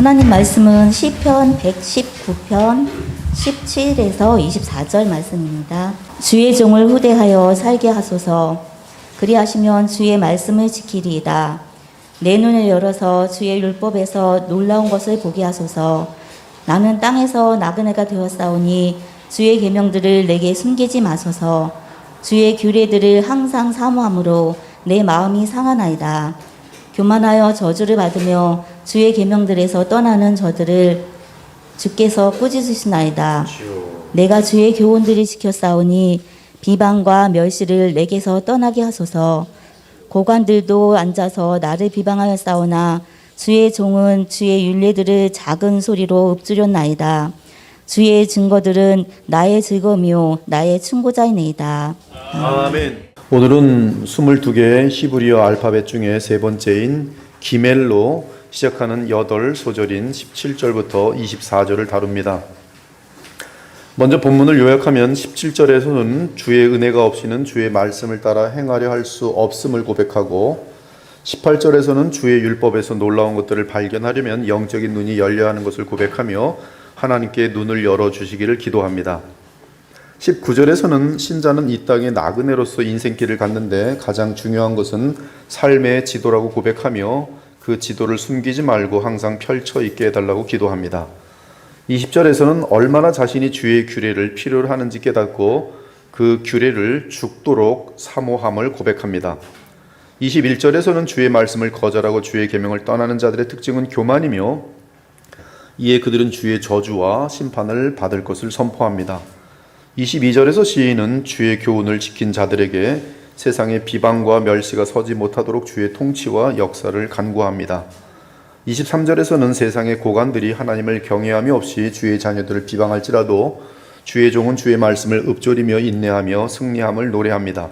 하나님 말씀은 시편 119편 17에서 24절 말씀입니다. 주의 종을 후대하여 살게 하소서. 그리하시면 주의 말씀을 지키리이다. 내 눈을 열어서 주의 율법에서 놀라운 것을 보게 하소서. 나는 땅에서 나그네가 되었사오니 주의 계명들을 내게 숨기지 마소서. 주의 규례들을 항상 사모함으로 내 마음이 상하나이다. 교만하여 저주를 받으며 주의 계명들에서 떠나는 저들을 주께서 꾸짖으시나이다. 내가 주의 교훈들을 지켰사오니 비방과 멸시를 내게서 떠나게 하소서. 고관들도 앉아서 나를 비방하였사오나 주의 종은 주의 율례들을 작은 소리로 읊조렸나이다. 주의 증거들은 나의 즐거움이요 나의 충고자이니이다. 아멘. 오늘은 22개의 히브리어 알파벳 중에 세 번째인 기멜로 시작하는 8소절인 17절부터 24절을 다룹니다. 먼저 본문을 요약하면 17절에서는 주의 은혜가 없이는 주의 말씀을 따라 행하려 할 수 없음을 고백하고 18절에서는 주의 율법에서 놀라운 것들을 발견하려면 영적인 눈이 열려야 하는 것을 고백하며 하나님께 눈을 열어주시기를 기도합니다. 19절에서는 신자는 이 땅의 나그네로서 인생길을 갔는데 가장 중요한 것은 삶의 지도라고 고백하며 그 지도를 숨기지 말고 항상 펼쳐 있게 해달라고 기도합니다. 20절에서는 얼마나 자신이 주의 규례를 필요로 하는지 깨닫고 그 규례를 죽도록 사모함을 고백합니다. 21절에서는 주의 말씀을 거절하고 주의 계명을 떠나는 자들의 특징은 교만이며 이에 그들은 주의 저주와 심판을 받을 것을 선포합니다. 22절에서 시인은 주의 교훈을 지킨 자들에게 세상의 비방과 멸시가 서지 못하도록 주의 통치와 역사를 간구합니다. 23절에서는 세상의 고관들이 하나님을 경외함이 없이 주의 자녀들을 비방할지라도 주의 종은 주의 말씀을 읊조리며 인내하며 승리함을 노래합니다.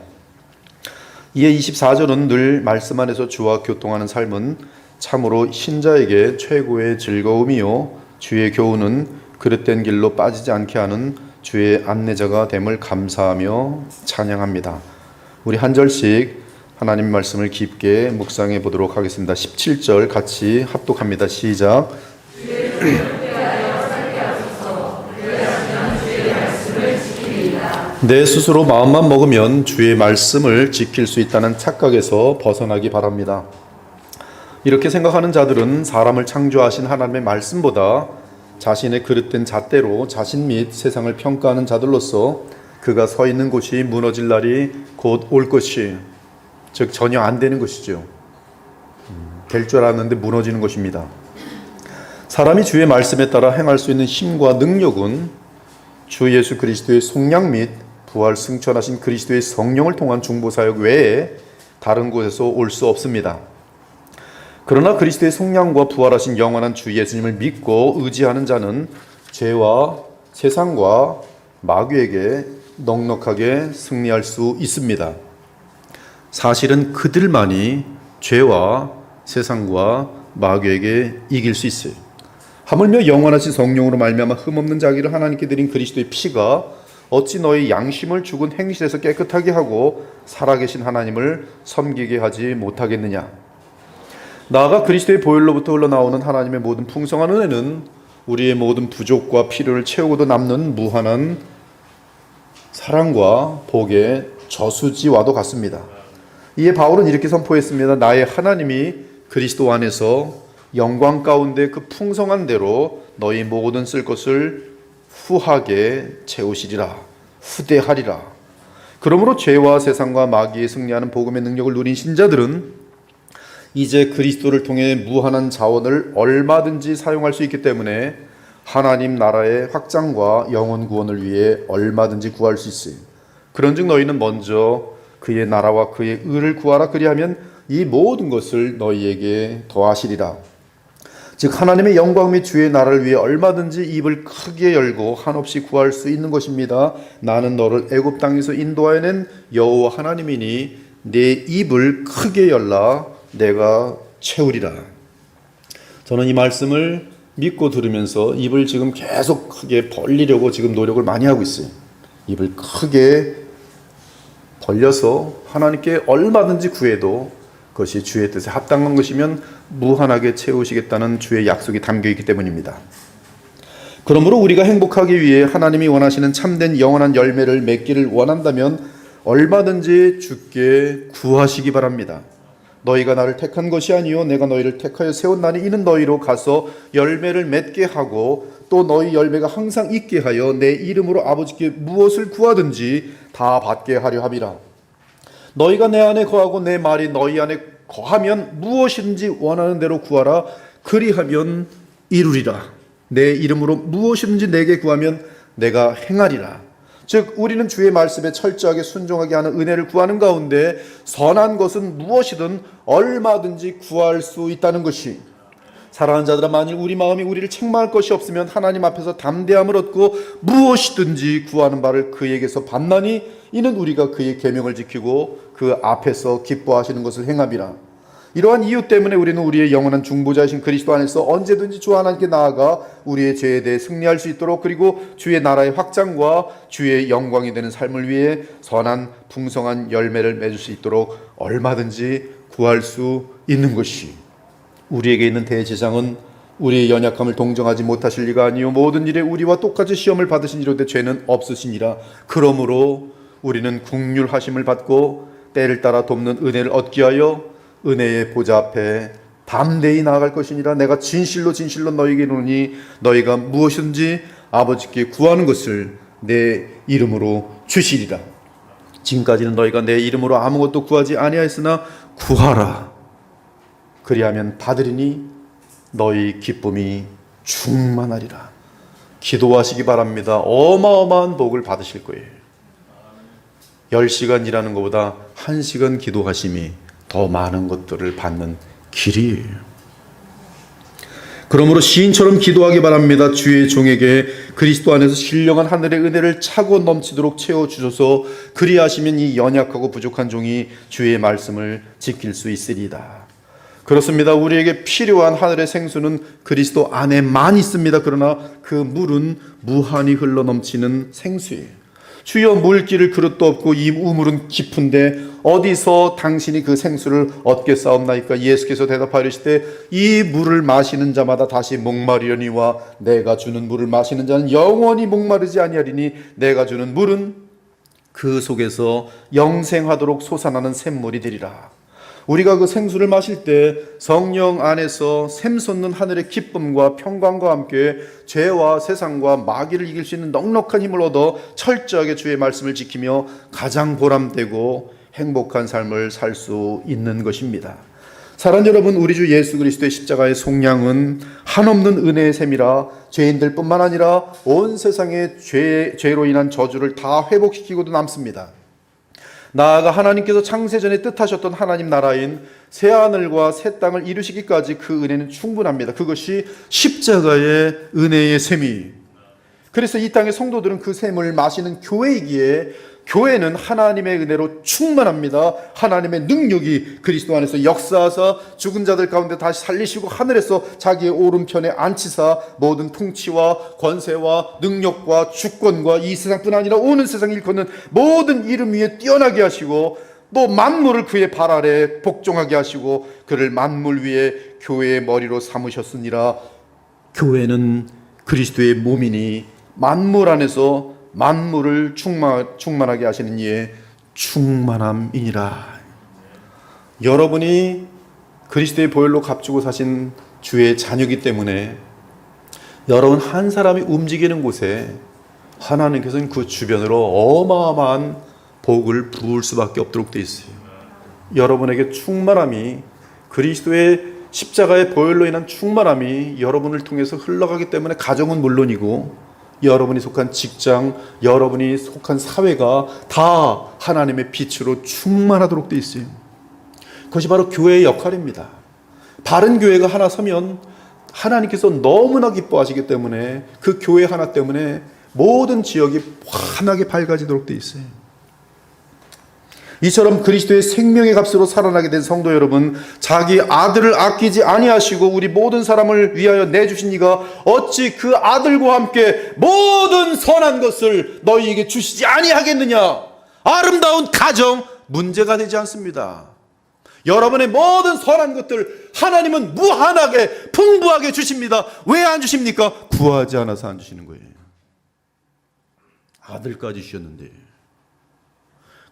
이에 24절은 늘 말씀 안에서 주와 교통하는 삶은 참으로 신자에게 최고의 즐거움이요 주의 교훈은 그릇된 길로 빠지지 않게 하는 주의 안내자가 됨을 감사하며 찬양합니다. 우리 한 절씩 하나님 말씀을 깊게 묵상해 보도록 하겠습니다. 17절 같이 합독합니다. 시작. 내 스스로 마음만 먹으면 주의 말씀을 지킬 수 있다는 착각에서 벗어나기 바랍니다. 이렇게 생각하는 자들은 사람을 창조하신 하나님의 말씀보다 자신의 그릇된 잣대로 자신 및 세상을 평가하는 자들로서 그가 서 있는 곳이 무너질 날이 곧 올 것이, 즉 전혀 안 되는 것이죠. 될 줄 알았는데 무너지는 것입니다. 사람이 주의 말씀에 따라 행할 수 있는 힘과 능력은 주 예수 그리스도의 속량 및 부활 승천하신 그리스도의 성령을 통한 중보사역 외에 다른 곳에서 올 수 없습니다. 그러나 그리스도의 속량과 부활하신 영원한 주 예수님을 믿고 의지하는 자는 죄와 세상과 마귀에게 넉넉하게 승리할 수 있습니다. 사실은 그들만이 죄와 세상과 마귀에게 이길 수 있어요. 하물며 영원하신 성령으로 말미암아 흠없는 자기를 하나님께 드린 그리스도의 피가 어찌 너희 양심을 죽은 행실에서 깨끗하게 하고 살아계신 하나님을 섬기게 하지 못하겠느냐. 나아가 그리스도의 보혈로부터 흘러나오는 하나님의 모든 풍성한 은혜는 우리의 모든 부족과 필요를 채우고도 남는 무한한 사랑과 복의 저수지와도 같습니다. 이에 바울은 이렇게 선포했습니다. 나의 하나님이 그리스도 안에서 영광 가운데 그 풍성한 대로 너희 모든 쓸 것을 후하게 채우시리라. 후대하리라. 그러므로 죄와 세상과 마귀에 승리하는 복음의 능력을 누린 신자들은 이제 그리스도를 통해 무한한 자원을 얼마든지 사용할 수 있기 때문에 하나님 나라의 확장과 영혼 구원을 위해 얼마든지 구할 수 있어요. 그런즉 너희는 먼저 그의 나라와 그의 의를 구하라. 그리하면 이 모든 것을 너희에게 더하시리라. 즉 하나님의 영광 및 주의 나라를 위해 얼마든지 입을 크게 열고 한없이 구할 수 있는 것입니다. 나는 너를 애굽 땅에서 인도하여낸 여호와 하나님이니 내 입을 크게 열라. 내가 채우리라. 저는 이 말씀을 믿고 들으면서 입을 지금 계속 크게 벌리려고 지금 노력을 많이 하고 있어요. 입을 크게 벌려서 하나님께 얼마든지 구해도 그것이 주의 뜻에 합당한 것이면 무한하게 채우시겠다는 주의 약속이 담겨 있기 때문입니다. 그러므로 우리가 행복하기 위해 하나님이 원하시는 참된 영원한 열매를 맺기를 원한다면 얼마든지 주께 구하시기 바랍니다. 너희가 나를 택한 것이 아니요 내가 너희를 택하여 세웠나니 이는 너희로 가서 열매를 맺게 하고 또 너희 열매가 항상 있게 하여 내 이름으로 아버지께 무엇을 구하든지 다 받게 하려 함이라. 너희가 내 안에 거하고 내 말이 너희 안에 거하면 무엇이든지 원하는 대로 구하라. 그리하면 이루리라. 내 이름으로 무엇이든지 내게 구하면 내가 행하리라. 즉 우리는 주의 말씀에 철저하게 순종하게 하는 은혜를 구하는 가운데 선한 것은 무엇이든 얼마든지 구할 수 있다는 것이, 사랑하는 자들아, 만일 우리 마음이 우리를 책망할 것이 없으면 하나님 앞에서 담대함을 얻고 무엇이든지 구하는 바를 그에게서 받나니 이는 우리가 그의 계명을 지키고 그 앞에서 기뻐하시는 것을 행함이라. 이러한 이유 때문에 우리는 우리의 영원한 중보자이신 그리스도 안에서 언제든지 주 하나님께 나아가 우리의 죄에 대해 승리할 수 있도록, 그리고 주의 나라의 확장과 주의 영광이 되는 삶을 위해 선한 풍성한 열매를 맺을 수 있도록 얼마든지 구할 수 있는 것이, 우리에게 있는 대제사장은 우리의 연약함을 동정하지 못하실 리가 아니요 모든 일에 우리와 똑같이 시험을 받으신 이로되 죄는 없으시니라. 그러므로 우리는 긍휼하심을 받고 때를 따라 돕는 은혜를 얻기 하여 은혜의 보좌 앞에 담대히 나아갈 것이니라. 내가 진실로 진실로 너희에게 이르노니 너희가 무엇이든지 아버지께 구하는 것을 내 이름으로 주시리라. 지금까지는 너희가 내 이름으로 아무것도 구하지 아니하였으나 구하라. 그리하면 받으리니 너희 기쁨이 충만하리라. 기도하시기 바랍니다. 어마어마한 복을 받으실 거예요. 10시간 일하는 것보다 1시간 기도하심이 더 많은 것들을 받는 길이에요. 그러므로 시인처럼 기도하기 바랍니다. 주의 종에게 그리스도 안에서 신령한 하늘의 은혜를 차고 넘치도록 채워주셔서 그리하시면 이 연약하고 부족한 종이 주의 말씀을 지킬 수 있으리이다. 그렇습니다. 우리에게 필요한 하늘의 생수는 그리스도 안에만 있습니다. 그러나 그 물은 무한히 흘러넘치는 생수예요. 주여, 물기를 그릇도 없고 이 우물은 깊은데 어디서 당신이 그 생수를 얻겠사옵나이까? 예수께서 대답하시되 이 물을 마시는 자마다 다시 목마르려니와 내가 주는 물을 마시는 자는 영원히 목마르지 아니하리니 내가 주는 물은 그 속에서 영생하도록 솟아나는 샘물이 되리라. 우리가 그 생수를 마실 때 성령 안에서 샘솟는 하늘의 기쁨과 평강과 함께 죄와 세상과 마귀를 이길 수 있는 넉넉한 힘을 얻어 철저하게 주의 말씀을 지키며 가장 보람되고 행복한 삶을 살 수 있는 것입니다. 사랑하는 여러분, 우리 주 예수 그리스도의 십자가의 속량은 한없는 은혜의 셈이라 죄인들뿐만 아니라 온 세상의 죄로 인한 저주를 다 회복시키고도 남습니다. 나아가 하나님께서 창세전에 뜻하셨던 하나님 나라인 새하늘과 새 땅을 이루시기까지 그 은혜는 충분합니다. 그것이 십자가의 은혜의 셈이. 그래서 이 땅의 성도들은 그 셈을 마시는 교회이기에 교회는 하나님의 은혜로 충만합니다. 하나님의 능력이 그리스도 안에서 역사하사 죽은 자들 가운데 다시 살리시고 하늘에서 자기의 오른편에 앉히사 모든 통치와 권세와 능력과 주권과 이 세상뿐 아니라 오는 세상 일컫는 모든 이름 위에 뛰어나게 하시고 또 만물을 그의 발 아래 복종하게 하시고 그를 만물 위에 교회의 머리로 삼으셨으니라. 교회는 그리스도의 몸이니 만물 안에서 만물을 충만하게 하시는 이의 충만함이니라. 여러분이 그리스도의 보혈로 값주고 사신 주의 자녀이기 때문에 여러분 한 사람이 움직이는 곳에 하나님께서는 그 주변으로 어마어마한 복을 부을 수밖에 없도록 되어 있어요. 여러분에게 충만함이, 그리스도의 십자가의 보혈로 인한 충만함이 여러분을 통해서 흘러가기 때문에 가정은 물론이고 여러분이 속한 직장, 여러분이 속한 사회가 다 하나님의 빛으로 충만하도록 되어 있어요. 그것이 바로 교회의 역할입니다. 바른 교회가 하나 서면 하나님께서 너무나 기뻐하시기 때문에 그 교회 하나 때문에 모든 지역이 환하게 밝아지도록 되어 있어요. 이처럼 그리스도의 생명의 값으로 살아나게 된 성도 여러분, 자기 아들을 아끼지 아니하시고 우리 모든 사람을 위하여 내주신 이가 어찌 그 아들과 함께 모든 선한 것을 너희에게 주시지 아니하겠느냐? 아름다운 가정 문제가 되지 않습니다. 여러분의 모든 선한 것들 하나님은 무한하게 풍부하게 주십니다. 왜 안 주십니까? 구하지 않아서 안 주시는 거예요. 아들까지 주셨는데.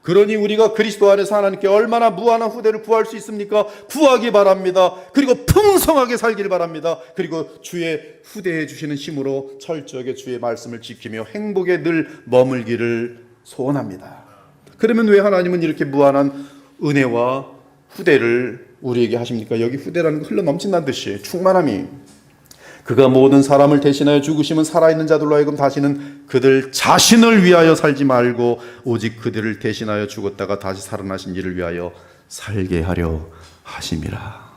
그러니 우리가 그리스도 안에서 하나님께 얼마나 무한한 후대를 구할 수 있습니까? 구하기 바랍니다. 그리고 풍성하게 살길 바랍니다. 그리고 주의 후대해 주시는 힘으로 철저하게 주의 말씀을 지키며 행복에 늘 머물기를 소원합니다. 그러면 왜 하나님은 이렇게 무한한 은혜와 후대를 우리에게 하십니까? 여기 후대라는 거 흘러 넘친다는 뜻이에요. 충만함이. 그가 모든 사람을 대신하여 죽으심은 살아있는 자들로 하여금 다시는 그들 자신을 위하여 살지 말고 오직 그들을 대신하여 죽었다가 다시 살아나신 이를 위하여 살게 하려 하심이라.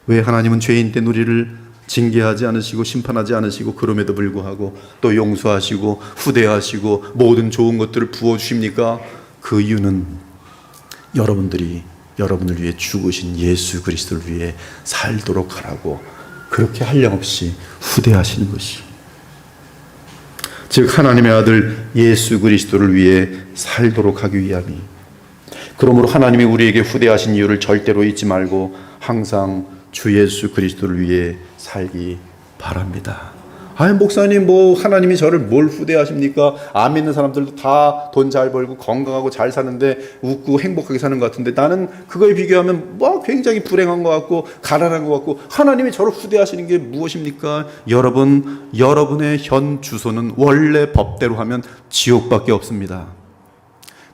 왜 하나님은 죄인 때 우리를 징계하지 않으시고 심판하지 않으시고 그럼에도 불구하고 또 용서하시고 후대하시고 모든 좋은 것들을 부어주십니까? 그 이유는 여러분들이 여러분을 위해 죽으신 예수 그리스도를 위해 살도록 하라고 그렇게 한량없이 후대하시는 것이, 즉 하나님의 아들 예수 그리스도를 위해 살도록 하기 위함이. 그러므로 하나님이 우리에게 후대하신 이유를 절대로 잊지 말고 항상 주 예수 그리스도를 위해 살기 바랍니다. 아니 목사님 뭐 하나님이 저를 뭘 후대하십니까? 안 믿는 사람들도 다 돈 잘 벌고 건강하고 잘 사는데 웃고 행복하게 사는 것 같은데 나는 그거에 비교하면 뭐 굉장히 불행한 것 같고 가난한 것 같고 하나님이 저를 후대하시는 게 무엇입니까? 여러분, 여러분의 현 주소는 원래 법대로 하면 지옥밖에 없습니다.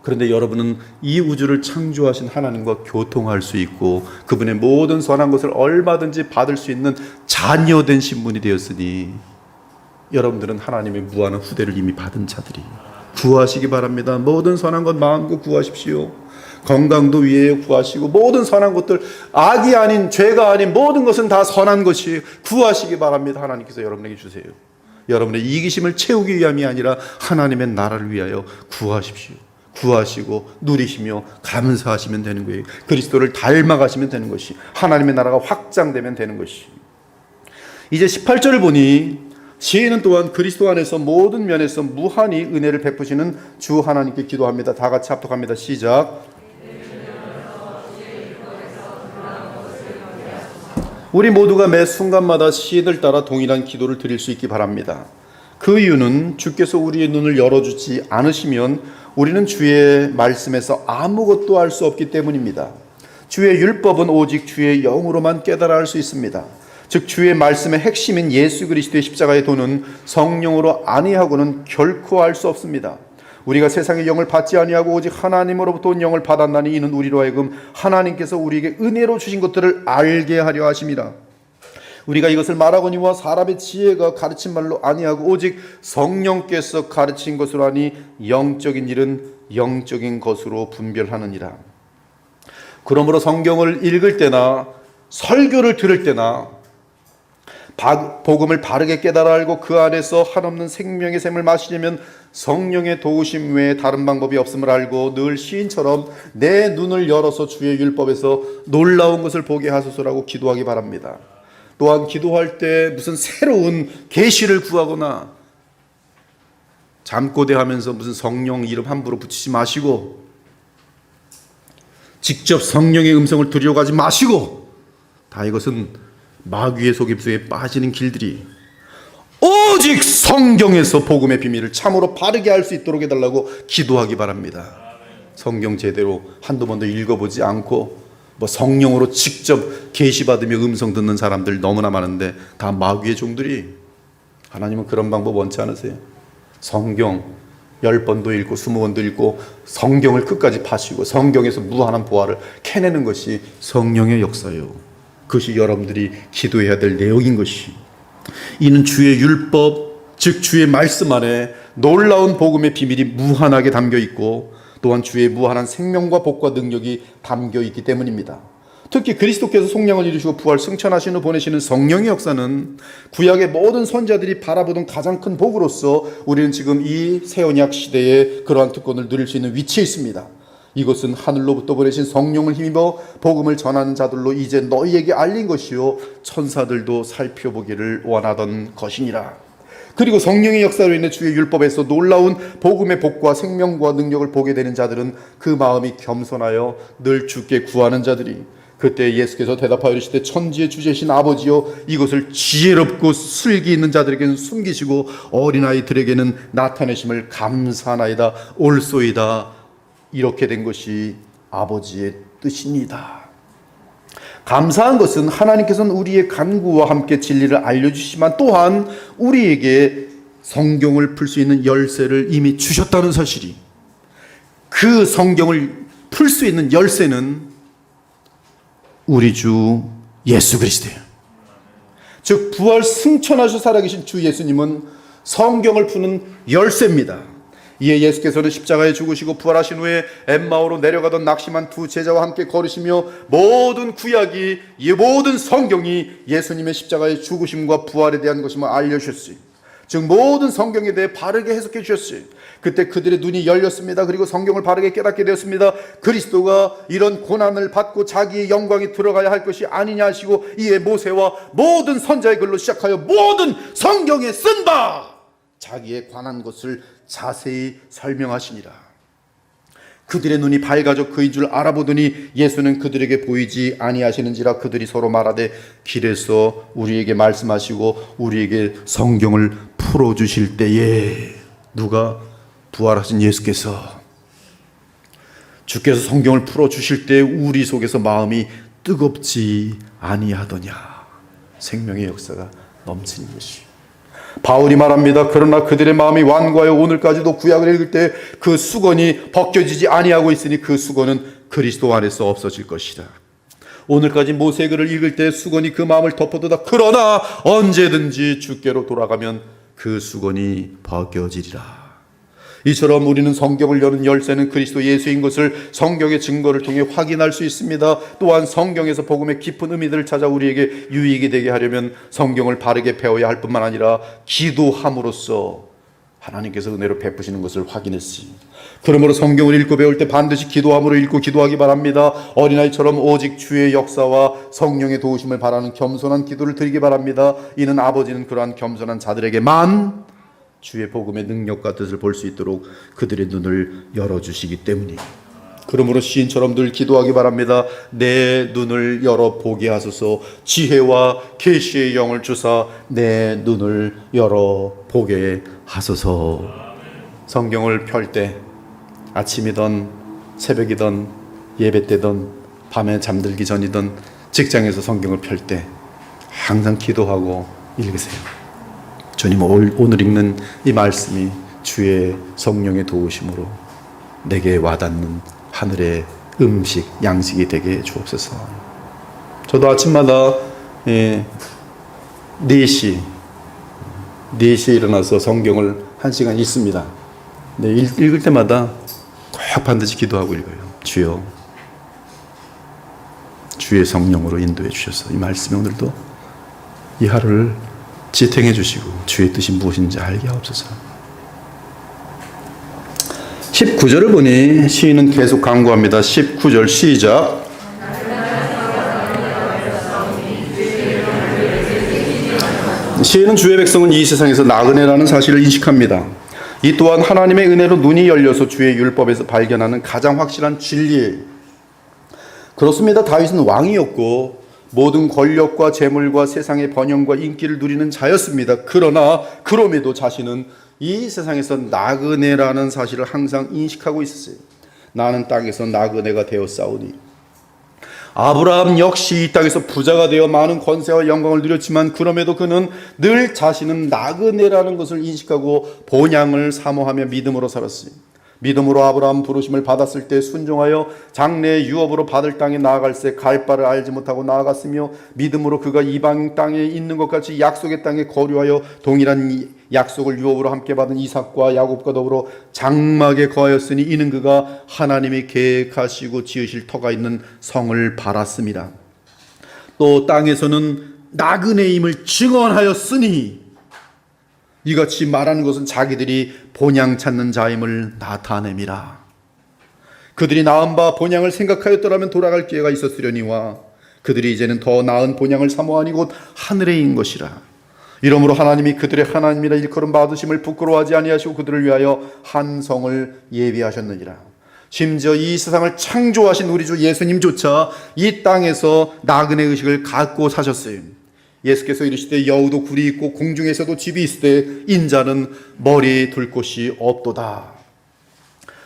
그런데 여러분은 이 우주를 창조하신 하나님과 교통할 수 있고 그분의 모든 선한 것을 얼마든지 받을 수 있는 자녀된 신분이 되었으니 여러분들은 하나님의 무한한 후대를 이미 받은 자들이 구하시기 바랍니다. 모든 선한 것 마음껏 구하십시오. 건강도 위에 구하시고 모든 선한 것들, 악이 아닌 죄가 아닌 모든 것은 다 선한 것이 구하시기 바랍니다. 하나님께서 여러분에게 주세요. 여러분의 이기심을 채우기 위함이 아니라 하나님의 나라를 위하여 구하십시오. 구하시고 누리시며 감사하시면 되는 거예요. 그리스도를 닮아가시면 되는 것이, 하나님의 나라가 확장되면 되는 것이. 이제 18절을 보니 시인은 또한 그리스도 안에서 모든 면에서 무한히 은혜를 베푸시는 주 하나님께 기도합니다. 다 같이 합독합니다. 시작. 우리 모두가 매 순간마다 시인을 따라 동일한 기도를 드릴 수 있기 바랍니다. 그 이유는 주께서 우리의 눈을 열어주지 않으시면 우리는 주의 말씀에서 아무것도 알 수 없기 때문입니다. 주의 율법은 오직 주의 영으로만 깨달아 알 수 있습니다. 즉 주의 말씀의 핵심인 예수 그리스도의 십자가의 도는 성령으로 아니하고는 결코 알 수 없습니다. 우리가 세상의 영을 받지 아니하고 오직 하나님으로부터 온 영을 받았나니 이는 우리로 하여금 하나님께서 우리에게 은혜로 주신 것들을 알게 하려 하심이라. 우리가 이것을 말하거니와 사람의 지혜가 가르친 말로 아니하고 오직 성령께서 가르친 것으로 하니 영적인 일은 영적인 것으로 분별하느니라. 그러므로 성경을 읽을 때나 설교를 들을 때나 복음을 바르게 깨달아 알고 그 안에서 한없는 생명의 샘을 마시려면 성령의 도우심 외에 다른 방법이 없음을 알고 늘 시인처럼 내 눈을 열어서 주의 율법에서 놀라운 것을 보게 하소서라고 기도하기 바랍니다. 또한 기도할 때 무슨 새로운 계시를 구하거나 잠꼬대하면서 무슨 성령 이름 함부로 붙이지 마시고 직접 성령의 음성을 들여가지 마시고, 다 이것은 마귀의 속임수에 빠지는 길들이 오직 성경에서 복음의 비밀을 참으로 바르게 알 수 있도록 해달라고 기도하기 바랍니다. 성경 제대로 한두 번도 읽어보지 않고 뭐 성령으로 직접 계시받으며 음성 듣는 사람들 너무나 많은데 다 마귀의 종들이. 하나님은 그런 방법 원치 않으세요. 성경 10번도 읽고 20번도 읽고 성경을 끝까지 파시고 성경에서 무한한 보화를 캐내는 것이 성령의 역사예요. 그것이 여러분들이 기도해야 될 내용인 것이. 이는 주의 율법, 즉 주의 말씀 안에 놀라운 복음의 비밀이 무한하게 담겨 있고 또한 주의 무한한 생명과 복과 능력이 담겨 있기 때문입니다. 특히 그리스도께서 속량을 이루시고 부활 승천하신 후 보내시는 성령의 역사는 구약의 모든 선지자들이 바라보던 가장 큰 복으로서 우리는 지금 이 새언약 시대에 그러한 특권을 누릴 수 있는 위치에 있습니다. 이것은 하늘로부터 보내신 성령을 힘입어 복음을 전하는 자들로 이제 너희에게 알린 것이요 천사들도 살펴보기를 원하던 것이니라. 그리고 성령의 역사로 인해 주의 율법에서 놀라운 복음의 복과 생명과 능력을 보게 되는 자들은 그 마음이 겸손하여 늘 주께 구하는 자들이, 그때 예수께서 대답하여 이르시되 천지의 주제신 아버지여, 이것을 지혜롭고 슬기 있는 자들에게는 숨기시고 어린아이들에게는 나타내심을 감사하나이다. 옳소이다. 이렇게 된 것이 아버지의 뜻입니다. 감사한 것은 하나님께서는 우리의 간구와 함께 진리를 알려주시지만 또한 우리에게 성경을 풀 수 있는 열쇠를 이미 주셨다는 사실이, 그 성경을 풀 수 있는 열쇠는 우리 주 예수 그리스도예요. 즉 부활 승천하셔 살아계신 주 예수님은 성경을 푸는 열쇠입니다. 이에 예수께서는 십자가에 죽으시고 부활하신 후에 엠마오로 내려가던 낙심한 두 제자와 함께 걸으시며 모든 구약이, 모든 성경이 예수님의 십자가의 죽으심과 부활에 대한 것임을 알려주셨어요. 즉 모든 성경에 대해 바르게 해석해 주셨어요. 그때 그들의 눈이 열렸습니다. 그리고 성경을 바르게 깨닫게 되었습니다. 그리스도가 이런 고난을 받고 자기의 영광에 들어가야 할 것이 아니냐 하시고, 이에 모세와 모든 선자의 글로 시작하여 모든 성경에 쓴 바 자기에 관한 것을 자세히 설명하시니라. 그들의 눈이 밝아져 그인 줄 알아보더니 예수는 그들에게 보이지 아니하시는지라. 그들이 서로 말하되 길에서 우리에게 말씀하시고 우리에게 성경을 풀어주실 때에, 누가? 부활하신 예수께서, 주께서 성경을 풀어주실 때 우리 속에서 마음이 뜨겁지 아니하더냐. 생명의 역사가 넘치는 것이. 바울이 말합니다. 그러나 그들의 마음이 완고하여 오늘까지도 구약을 읽을 때 그 수건이 벗겨지지 아니하고 있으니 그 수건은 그리스도 안에서 없어질 것이다. 오늘까지 모세의 글을 읽을 때 수건이 그 마음을 덮어두다. 그러나 언제든지 주께로 돌아가면 그 수건이 벗겨지리라. 이처럼 우리는 성경을 여는 열쇠는 그리스도 예수인 것을 성경의 증거를 통해 확인할 수 있습니다. 또한 성경에서 복음의 깊은 의미들을 찾아 우리에게 유익이 되게 하려면 성경을 바르게 배워야 할 뿐만 아니라 기도함으로써 하나님께서 은혜로 베푸시는 것을 확인했습니다. 그러므로 성경을 읽고 배울 때 반드시 기도함으로 읽고 기도하기 바랍니다. 어린아이처럼 오직 주의 역사와 성령의 도우심을 바라는 겸손한 기도를 드리기 바랍니다. 이는 아버지는 그러한 겸손한 자들에게만 주의 복음의 능력과 뜻을 볼 수 있도록 그들의 눈을 열어주시기 때문이에요. 그러므로 시인처럼 늘 기도하기 바랍니다. 내 눈을 열어 보게 하소서. 지혜와 계시의 영을 주사 내 눈을 열어 보게 하소서. 성경을 펼 때 아침이든 새벽이든 예배 때든 밤에 잠들기 전이든 직장에서 성경을 펼 때 항상 기도하고 읽으세요. 주님, 오늘 읽는 이 말씀이 주의 성령의 도우심으로 내게 와닿는 하늘의 음식, 양식이 되게 주옵소서. 저도 아침마다 4시에 일어나서 성경을 1시간 읽습니다. 네, 읽을 때마다 꼭 반드시 기도하고 읽어요. 주여, 주의 성령으로 인도해 주셔서 이 말씀이 오늘도 이 하루를 지탱해 주시고 주의 뜻이 무엇인지 알게 하옵소서. 19절을 보니 시인은 계속 강구합니다. 19절 시작. 시인은 주의 백성은 이 세상에서 나그네라는 사실을 인식합니다. 이 또한 하나님의 은혜로 눈이 열려서 주의 율법에서 발견하는 가장 확실한 진리예요. 그렇습니다. 다윗은 왕이었고 모든 권력과 재물과 세상의 번영과 인기를 누리는 자였습니다. 그러나 그럼에도 자신은 이 세상에서 나그네라는 사실을 항상 인식하고 있었어요. 나는 땅에서 나그네가 되었사오니. 아브라함 역시 이 땅에서 부자가 되어 많은 권세와 영광을 누렸지만 그럼에도 그는 늘 자신은 나그네라는 것을 인식하고 본향을 사모하며 믿음으로 살았어요. 믿음으로 아브라함 부르심을 받았을 때 순종하여 장래의 유업으로 받을 땅에 나아갈새 갈 바를 알지 못하고 나아갔으며 믿음으로 그가 이방 땅에 있는 것 같이 약속의 땅에 거류하여 동일한 약속을 유업으로 함께 받은 이삭과 야곱과 더불어 장막에 거하였으니 이는 그가 하나님이 계획하시고 지으실 터가 있는 성을 바랐습니다. 또 땅에서는 나그네임을 증언하였으니 이같이 말하는 것은 자기들이 본향 찾는 자임을 나타냄이라. 그들이 나은 바 본향을 생각하였더라면 돌아갈 기회가 있었으려니와 그들이 이제는 더 나은 본향을 사모하니 곧 하늘에 있는 것이라. 이러므로 하나님이 그들의 하나님이라 일컬음 받으심을 부끄러워하지 아니하시고 그들을 위하여 한 성을 예비하셨느니라. 심지어 이 세상을 창조하신 우리 주 예수님조차 이 땅에서 나그네 의식을 갖고 사셨어요. 예수께서 이르시되 여우도 굴이 있고 공중에서도 집이 있으되 인자는 머리 둘 곳이 없도다.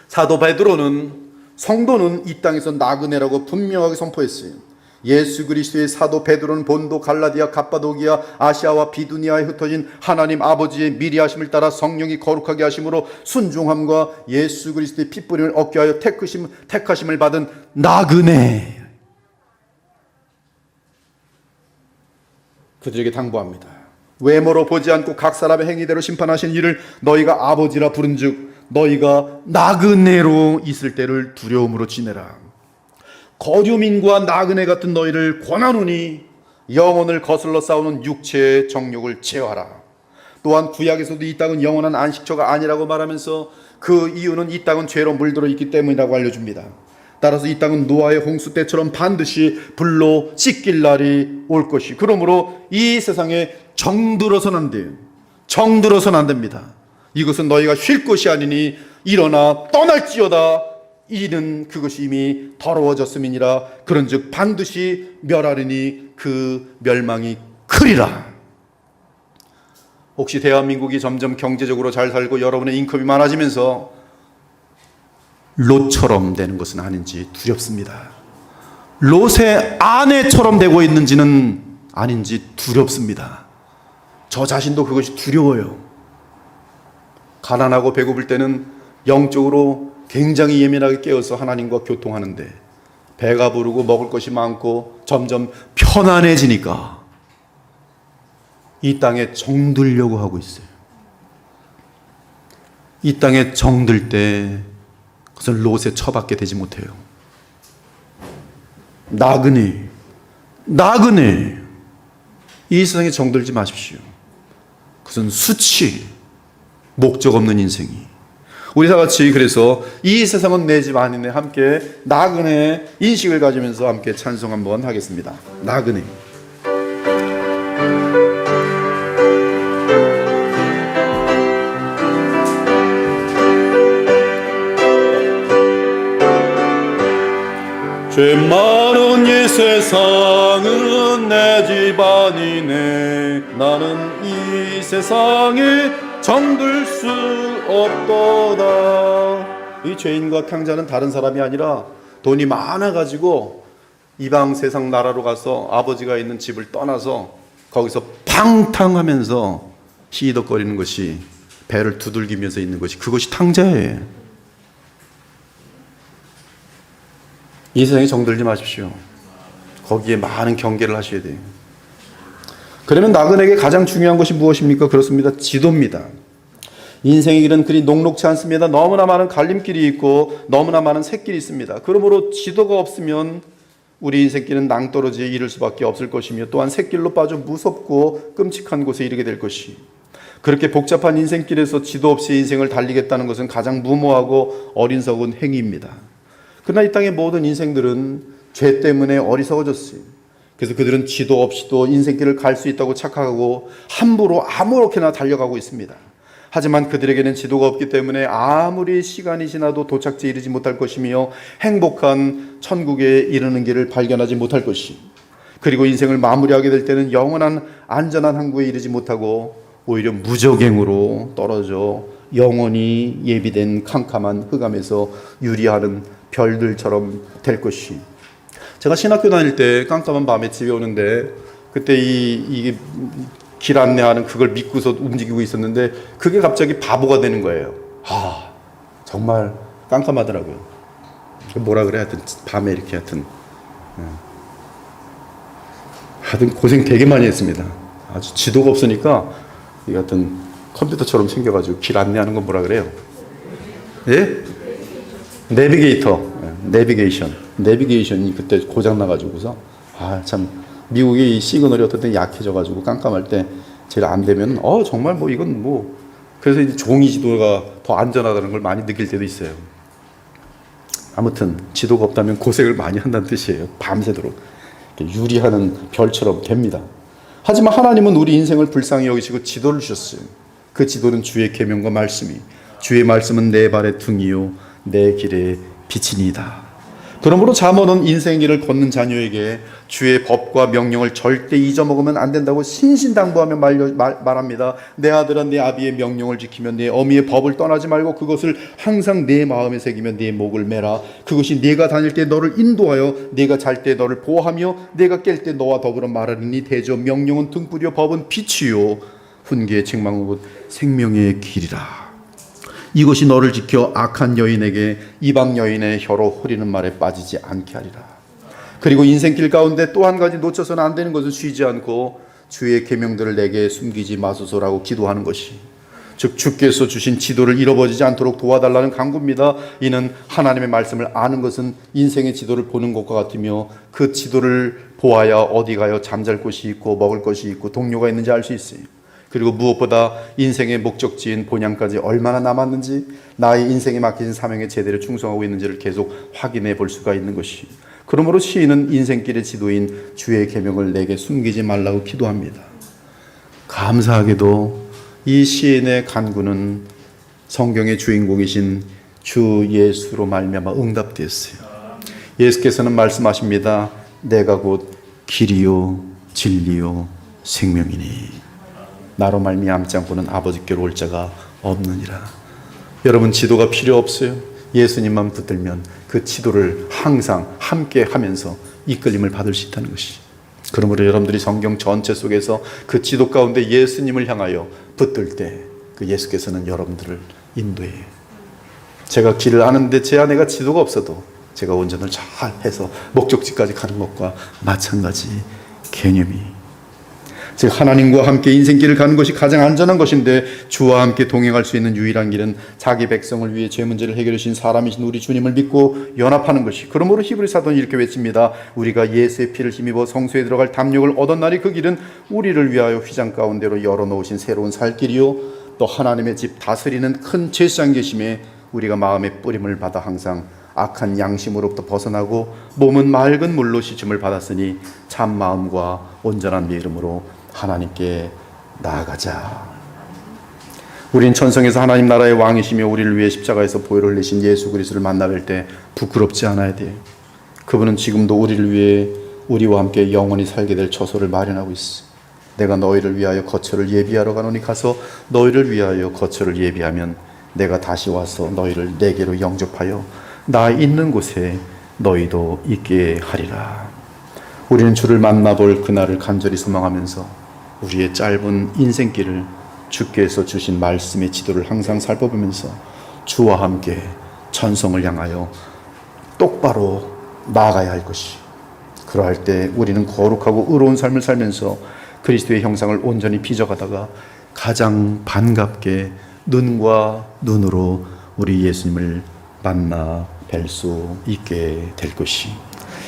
사도 베드로는 성도는 이 땅에서 나그네라고 분명하게 선포했어요. 예수 그리스도의 사도 베드로는 본도, 갈라디아, 갑바도기아, 아시아와 비두니아에 흩어진 하나님 아버지의 미리하심을 따라 성령이 거룩하게 하심으로 순종함과 예수 그리스도의 핏부림을 얻게 하여 택하심을 받은 나그네, 그들에게 당부합니다. 외모로 보지 않고 각 사람의 행위대로 심판하신 이를 너희가 아버지라 부른즉 너희가 나그네로 있을 때를 두려움으로 지내라. 거류민과 나그네 같은 너희를 권하노니 영혼을 거슬러 싸우는 육체의 정욕을 제어하라. 또한 구약에서도 이 땅은 영원한 안식처가 아니라고 말하면서 그 이유는 이 땅은 죄로 물들어 있기 때문이라고 알려줍니다. 따라서 이 땅은 노아의 홍수 때처럼 반드시 불로 씻길 날이 올 것이, 그러므로 이 세상에 정들어서는 안 돼요. 정들어서는 안 됩니다. 이것은 너희가 쉴 것이 아니니 일어나 떠날지어다. 이는 그것이 이미 더러워졌음이니라. 그런즉 반드시 멸하리니 그 멸망이 크리라. 혹시 대한민국이 점점 경제적으로 잘 살고 여러분의 인컴이 많아지면서 롯처럼 되는 것은 아닌지 두렵습니다. 롯의 아내처럼 되고 있는지는 아닌지 두렵습니다. 저 자신도 그것이 두려워요. 가난하고 배고플 때는 영적으로 굉장히 예민하게 깨어서 하나님과 교통하는데 배가 부르고 먹을 것이 많고 점점 편안해지니까 이 땅에 정들려고 하고 있어요. 이 땅에 정들 때 그것은 롯에 처박게 되지 못해요. 나그네 이 세상에 정들지 마십시오. 그것은 수치, 목적 없는 인생이. 우리 다 같이 그래서 이 세상은 내 집 아니네 함께 나그네 인식을 가지면서 함께 찬송 한번 하겠습니다. 나그네. 죄 많은 이 세상은 내 집 아니네. 나는 이 세상에 정들 수 없도다. 이 죄인과 탕자는 다른 사람이 아니라 돈이 많아가지고 이방 세상 나라로 가서 아버지가 있는 집을 떠나서 거기서 팡탕하면서 시덕거리는 것이, 배를 두들기면서 있는 것이, 그것이 탕자예요. 이 세상에 정들지 마십시오. 거기에 많은 경계를 하셔야 돼요. 그러면 나그네에게 가장 중요한 것이 무엇입니까? 그렇습니다. 지도입니다. 인생의 길은 그리 녹록지 않습니다. 너무나 많은 갈림길이 있고 너무나 많은 샛길이 있습니다. 그러므로 지도가 없으면 우리 인생길은 낭떠러지에 이를 수밖에 없을 것이며, 또한 샛길로 빠져 무섭고 끔찍한 곳에 이르게 될 것이, 그렇게 복잡한 인생길에서 지도 없이 인생을 달리겠다는 것은 가장 무모하고 어리석은 행위입니다. 그러나 이 땅의 모든 인생들은 죄 때문에 어리석어졌어요. 그래서 그들은 지도 없이도 인생길을 갈 수 있다고 착각하고 함부로 아무렇게나 달려가고 있습니다. 하지만 그들에게는 지도가 없기 때문에 아무리 시간이 지나도 도착지에 이르지 못할 것이며 행복한 천국에 이르는 길을 발견하지 못할 것이, 그리고 인생을 마무리하게 될 때는 영원한 안전한 항구에 이르지 못하고 오히려 무적행으로 떨어져 영원히 예비된 캄캄한 흑암에서 유리하는 별들처럼 될 것이. 제가 신학교 다닐 때 깜깜한 밤에 집에 오는데 그때 이게 길 안내하는 그걸 믿고서 움직이고 있었는데 그게 갑자기 바보가 되는 거예요. 정말 깜깜하더라고요. 뭐라 그래, 하여튼 밤에 이렇게 하여튼 고생 되게 많이 했습니다. 아주 지도가 없으니까 이게 하여튼 컴퓨터처럼 생겨가지고 길 안내하는 건 뭐라 그래요? 예? 내비게이션이 그때 고장 나가지고서 참 미국의 이 시그널이 어떨 때 약해져가지고 깜깜할 때 제일 안 되면 정말 뭐 이건 뭐, 그래서 이제 종이 지도가 더 안전하다는 걸 많이 느낄 때도 있어요. 아무튼 지도가 없다면 고생을 많이 한다는 뜻이에요. 밤새도록 유리하는 별처럼 됩니다. 하지만 하나님은 우리 인생을 불쌍히 여기시고 지도를 주셨어요. 그 지도는 주의 계명과 말씀이, 주의 말씀은 내 발의 등이요 내 길의 빛이니이다. 그러므로 잠언은 인생 길을 걷는 자녀에게 주의 법과 명령을 절대 잊어먹으면 안 된다고 신신당부하며 말합니다. 내 아들아, 내 아비의 명령을 지키며 내 어미의 법을 떠나지 말고 그것을 항상 내 마음에 새기며 내 목을 매라. 그것이 네가 다닐 때 너를 인도하여 네가 잘 때 너를 보호하며 네가 깰 때 너와 더불어 말하리니 대저 명령은 등불이요 법은 빛이요 훈계의 책망은 곧 생명의 길이라. 이것이 너를 지켜 악한 여인에게 이방 여인의 혀로 후리는 말에 빠지지 않게 하리라. 그리고 인생길 가운데 또 한 가지 놓쳐서는 안 되는 것은 쉬지 않고 주의 계명들을 내게 숨기지 마소서라고 기도하는 것이, 즉 주께서 주신 지도를 잃어버리지 않도록 도와달라는 간구입니다. 이는 하나님의 말씀을 아는 것은 인생의 지도를 보는 것과 같으며 그 지도를 보아야 어디 가여 잠잘 곳이 있고 먹을 것이 있고 동료가 있는지 알 수 있어요. 그리고 무엇보다 인생의 목적지인 본향까지 얼마나 남았는지, 나의 인생에 맡기신 사명에 제대로 충성하고 있는지를 계속 확인해 볼 수가 있는 것이, 그러므로 시인은 인생길의 지도인 주의 계명을 내게 숨기지 말라고 기도합니다. 감사하게도 이 시인의 간구는 성경의 주인공이신 주 예수로 말미암아 응답되었어요. 예수께서는 말씀하십니다. 내가 곧 길이요 진리요 생명이니 나로 말미암지 않고는 아버지께로 올 자가 없느니라. 여러분, 지도가 필요 없어요. 예수님만 붙들면 그 지도를 항상 함께 하면서 이끌림을 받을 수 있다는 것이. 그러므로 여러분들이 성경 전체 속에서 그 지도 가운데 예수님을 향하여 붙들 때 그 예수께서는 여러분들을 인도해요. 제가 길을 아는데 제 안에가 지도가 없어도 제가 운전을 잘 해서 목적지까지 가는 것과 마찬가지 개념이, 즉 하나님과 함께 인생길을 가는 것이 가장 안전한 것인데, 주와 함께 동행할 수 있는 유일한 길은 자기 백성을 위해 죄 문제를 해결해 주신 사람이신 우리 주님을 믿고 연합하는 것이. 그러므로 히브리 사도는 이렇게 외칩니다. 우리가 예수의 피를 힘입어 성소에 들어갈 담력을 얻은 날이 그 길은 우리를 위하여 휘장 가운데로 열어놓으신 새로운 살 길이요 또 하나님의 집 다스리는 큰 제사장 계심에 우리가 마음의 뿌림을 받아 항상 악한 양심으로부터 벗어나고 몸은 맑은 물로 씻음을 받았으니 참 마음과 온전한 믿음으로 하나님께 나아가자. 우린 천성에서 하나님 나라의 왕이시며 우리를 위해 십자가에서 보혈을 흘리신 예수 그리스도를 만나뵐 때 부끄럽지 않아야 돼요. 그분은 지금도 우리를 위해 우리와 함께 영원히 살게 될 처소를 마련하고 있어. 내가 너희를 위하여 거처를 예비하러 가노니 가서 너희를 위하여 거처를 예비하면 내가 다시 와서 너희를 내게로 영접하여 나 있는 곳에 너희도 있게 하리라. 우리는 주를 만나볼 그날을 간절히 소망하면서 우리의 짧은 인생길을 주께서 주신 말씀의 지도를 항상 살펴보면서 주와 함께 천성을 향하여 똑바로 나아가야 할 것이, 그러할 때 우리는 거룩하고 의로운 삶을 살면서 그리스도의 형상을 온전히 빚어가다가 가장 반갑게 눈과 눈으로 우리 예수님을 만나 뵐 수 있게 될 것이.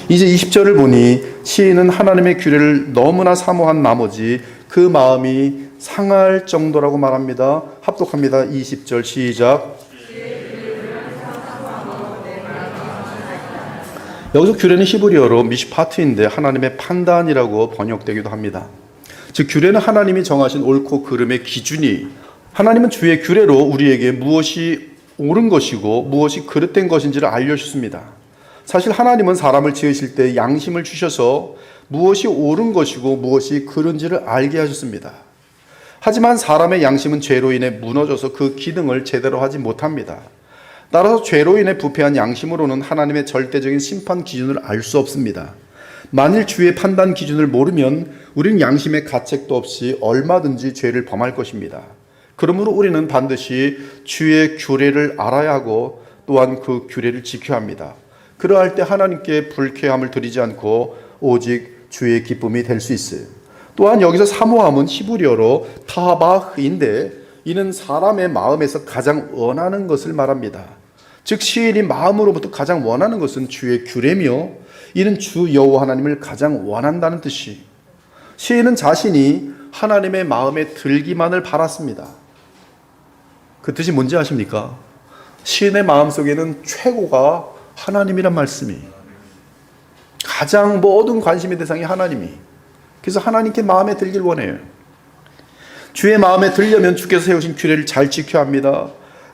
이제 20절을 보니 시인은 하나님의 규례를 너무나 사모한 나머지 그 마음이 상할 정도라고 말합니다. 합독합니다. 20절 시작. 여기서 규례는 히브리어로 미시파트인데 하나님의 판단이라고 번역되기도 합니다. 즉 규례는 하나님이 정하신 옳고 그름의 기준이, 하나님은 주의 규례로 우리에게 무엇이 옳은 것이고 무엇이 그릇된 것인지를 알려주십니다. 사실 하나님은 사람을 지으실 때 양심을 주셔서 무엇이 옳은 것이고 무엇이 그른지를 알게 하셨습니다. 하지만 사람의 양심은 죄로 인해 무너져서 그 기능을 제대로 하지 못합니다. 따라서 죄로 인해 부패한 양심으로는 하나님의 절대적인 심판 기준을 알 수 없습니다. 만일 주의 판단 기준을 모르면 우리는 양심의 가책도 없이 얼마든지 죄를 범할 것입니다. 그러므로 우리는 반드시 주의 규례를 알아야 하고 또한 그 규례를 지켜야 합니다. 그러할 때 하나님께 불쾌함을 드리지 않고 오직 주의 기쁨이 될 수 있어요. 또한 여기서 사모함은 히브리어로 타바흐인데 이는 사람의 마음에서 가장 원하는 것을 말합니다. 즉 시인이 마음으로부터 가장 원하는 것은 주의 규례며 이는 주 여호와 하나님을 가장 원한다는 뜻이, 시인은 자신이 하나님의 마음에 들기만을 바랐습니다. 그 뜻이 뭔지 아십니까? 시인의 마음속에는 최고가 하나님이란 말씀이, 가장 모든 관심의 대상이 하나님이, 그래서 하나님께 마음에 들길 원해요. 주의 마음에 들려면 주께서 세우신 규례를 잘 지켜야 합니다.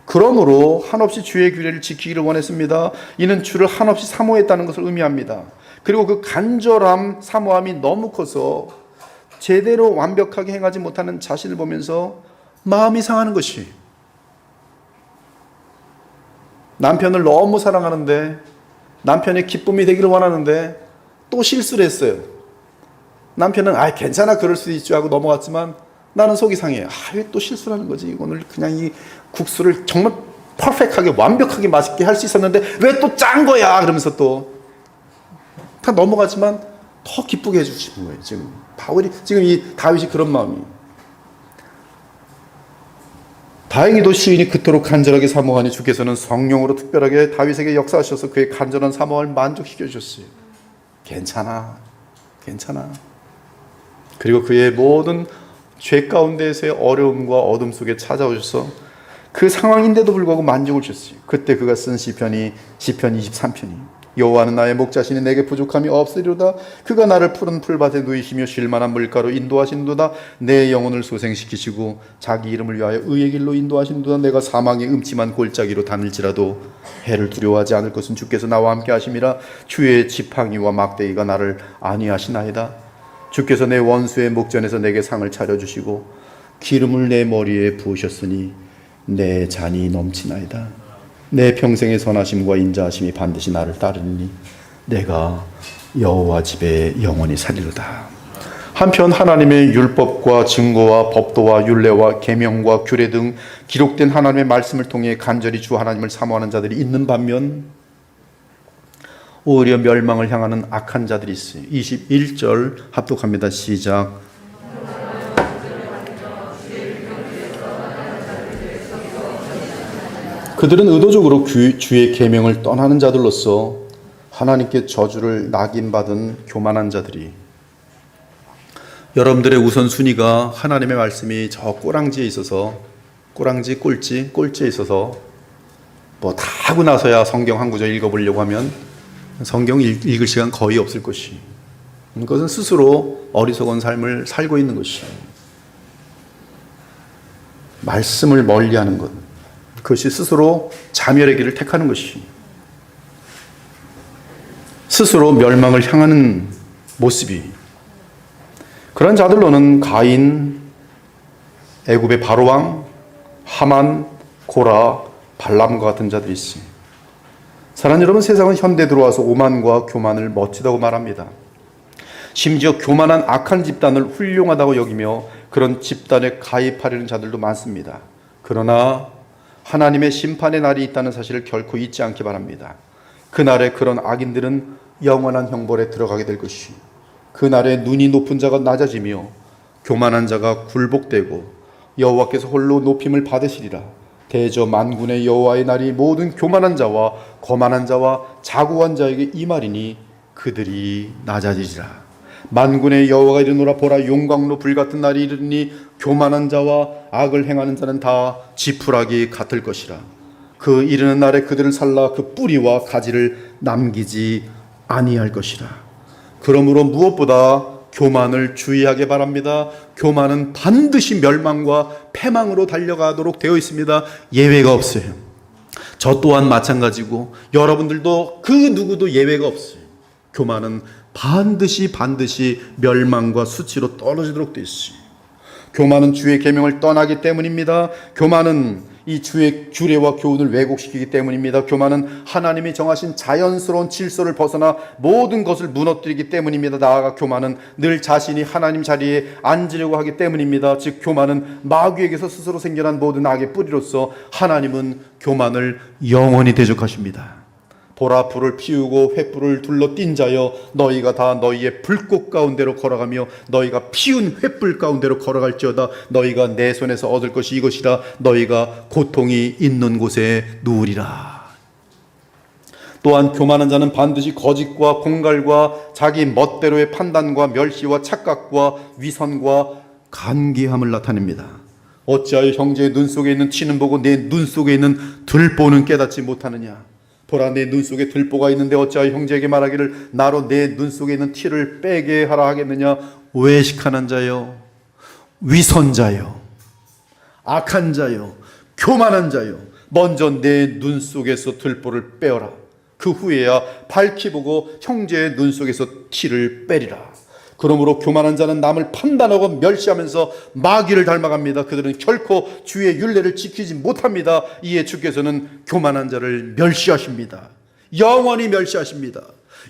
그러므로 한없이 주의 규례를 지키기를 원했습니다. 이는 주를 한없이 사모했다는 것을 의미합니다. 그리고 그 간절함, 사모함이 너무 커서 제대로 완벽하게 행하지 못하는 자신을 보면서 마음이 상하는 것이, 남편을 너무 사랑하는데, 남편의 기쁨이 되기를 원하는데 또 실수를 했어요. 남편은 괜찮아, 그럴 수도 있죠 하고 넘어갔지만 나는 속이 상해요. 왜 또 실수를 하는 거지? 오늘 그냥 이 국수를 정말 퍼펙트하게 완벽하게 맛있게 할 수 있었는데 왜 또 짠 거야? 그러면서 또 다 넘어가지만 더 기쁘게 해주시는 거예요. 지금 이 다윗이 그런 마음이에요. 다행히도 시인이 그토록 간절하게 사모하니 주께서는 성령으로 특별하게 다윗에게 역사하셔서 그의 간절한 사모를 만족시켜 주셨어요. 괜찮아. 그리고 그의 모든 죄 가운데에서의 어려움과 어둠 속에 찾아오셔서 그 상황인데도 불구하고 만족을 주셨어요. 그때 그가 쓴 시편 23편이 여호와는 나의 목자시니 내게 부족함이 없으리로다. 그가 나를 푸른 풀밭에 누이시며 쉴만한 물가로 인도하신도다. 내 영혼을 소생시키시고 자기 이름을 위하여 의의 길로 인도하신도다. 내가 사망의 음침한 골짜기로 다닐지라도 해를 두려워하지 않을 것은 주께서 나와 함께 하심이라. 주의 지팡이와 막대기가 나를 안위하시나이다. 주께서 내 원수의 목전에서 내게 상을 차려주시고 기름을 내 머리에 부으셨으니 내 잔이 넘치나이다. 내 평생의 선하심과 인자하심이 반드시 나를 따르니 내가 여호와 집에 영원히 살리로다. 한편 하나님의 율법과 증거와 법도와 율례와 계명과 규례 등 기록된 하나님의 말씀을 통해 간절히 주 하나님을 사모하는 자들이 있는 반면 오히려 멸망을 향하는 악한 자들이 있어요. 21절 합독합니다. 시작. 그들은 의도적으로 주의 계명을 떠나는 자들로서 하나님께 저주를 낙인받은 교만한 자들이, 여러분들의 우선순위가 하나님의 말씀이 저 꼬랑지에 있어서, 꼴찌에 있어서 뭐 다 하고 나서야 성경 한 구절 읽어보려고 하면 성경 읽을 시간 거의 없을 것이, 그것은 스스로 어리석은 삶을 살고 있는 것이, 말씀을 멀리하는 것, 그것이 스스로 자멸의 길을 택하는 것이, 스스로 멸망을 향하는 모습이, 그런 자들로는 가인, 애굽의 바로왕, 하만, 고라, 발람과 같은 자들이 있습니다. 사랑하는 여러분, 세상은 현대 들어와서 오만과 교만을 멋지다고 말합니다. 심지어 교만한 악한 집단을 훌륭하다고 여기며 그런 집단에 가입하려는 자들도 많습니다. 그러나 하나님의 심판의 날이 있다는 사실을 결코 잊지 않기 바랍니다. 그날에 그런 악인들은 영원한 형벌에 들어가게 될 것이, 그날에 눈이 높은 자가 낮아지며 교만한 자가 굴복되고 여호와께서 홀로 높임을 받으시리라. 대저 만군의 여호와의 날이 모든 교만한 자와 거만한 자와 자고한 자에게 이 말이니 그들이 낮아지리라. 만군의 여호와가 이르노라. 보라, 용광로 불같은 날이 이르니 교만한 자와 악을 행하는 자는 다 지푸라기 같을 것이라. 그 이르는 날에 그들을 살라 그 뿌리와 가지를 남기지 아니할 것이라. 그러므로 무엇보다 교만을 주의하게 바랍니다. 교만은 반드시 멸망과 패망으로 달려가도록 되어 있습니다. 예외가 없어요. 저 또한 마찬가지고 여러분들도 그 누구도 예외가 없어요. 교만은 반드시 멸망과 수치로 떨어지도록 되어 있어요. 교만은 주의 계명을 떠나기 때문입니다. 교만은 이 주의 규례와 교훈을 왜곡시키기 때문입니다. 교만은 하나님이 정하신 자연스러운 질서를 벗어나 모든 것을 무너뜨리기 때문입니다. 나아가 교만은 늘 자신이 하나님 자리에 앉으려고 하기 때문입니다. 즉 교만은 마귀에게서 스스로 생겨난 모든 악의 뿌리로서 하나님은 교만을 영원히 대적하십니다. 보라, 불을 피우고 횃불을 둘러 띈 자여, 너희가 다 너희의 불꽃 가운데로 걸어가며 너희가 피운 횃불 가운데로 걸어갈지어다. 너희가 내 손에서 얻을 것이 이것이라. 너희가 고통이 있는 곳에 누우리라. 또한 교만한 자는 반드시 거짓과 공갈과 자기 멋대로의 판단과 멸시와 착각과 위선과 간계함을 나타냅니다. 어찌하여 형제의 눈 속에 있는 티는 보고 내 눈 속에 있는 들보는 깨닫지 못하느냐. 보라, 내 눈 속에 들보가 있는데 어찌하여 형제에게 말하기를 나로 내 눈 속에 있는 티를 빼게 하라 하겠느냐. 외식하는 자요, 위선자요, 악한 자요, 교만한 자요, 먼저 내 눈 속에서 들보를 빼어라. 그 후에야 밝히 보고 형제의 눈 속에서 티를 빼리라. 그러므로 교만한 자는 남을 판단하고 멸시하면서 마귀를 닮아갑니다. 그들은 결코 주의 율례를 지키지 못합니다. 이에 주께서는 교만한 자를 멸시하십니다. 영원히 멸시하십니다.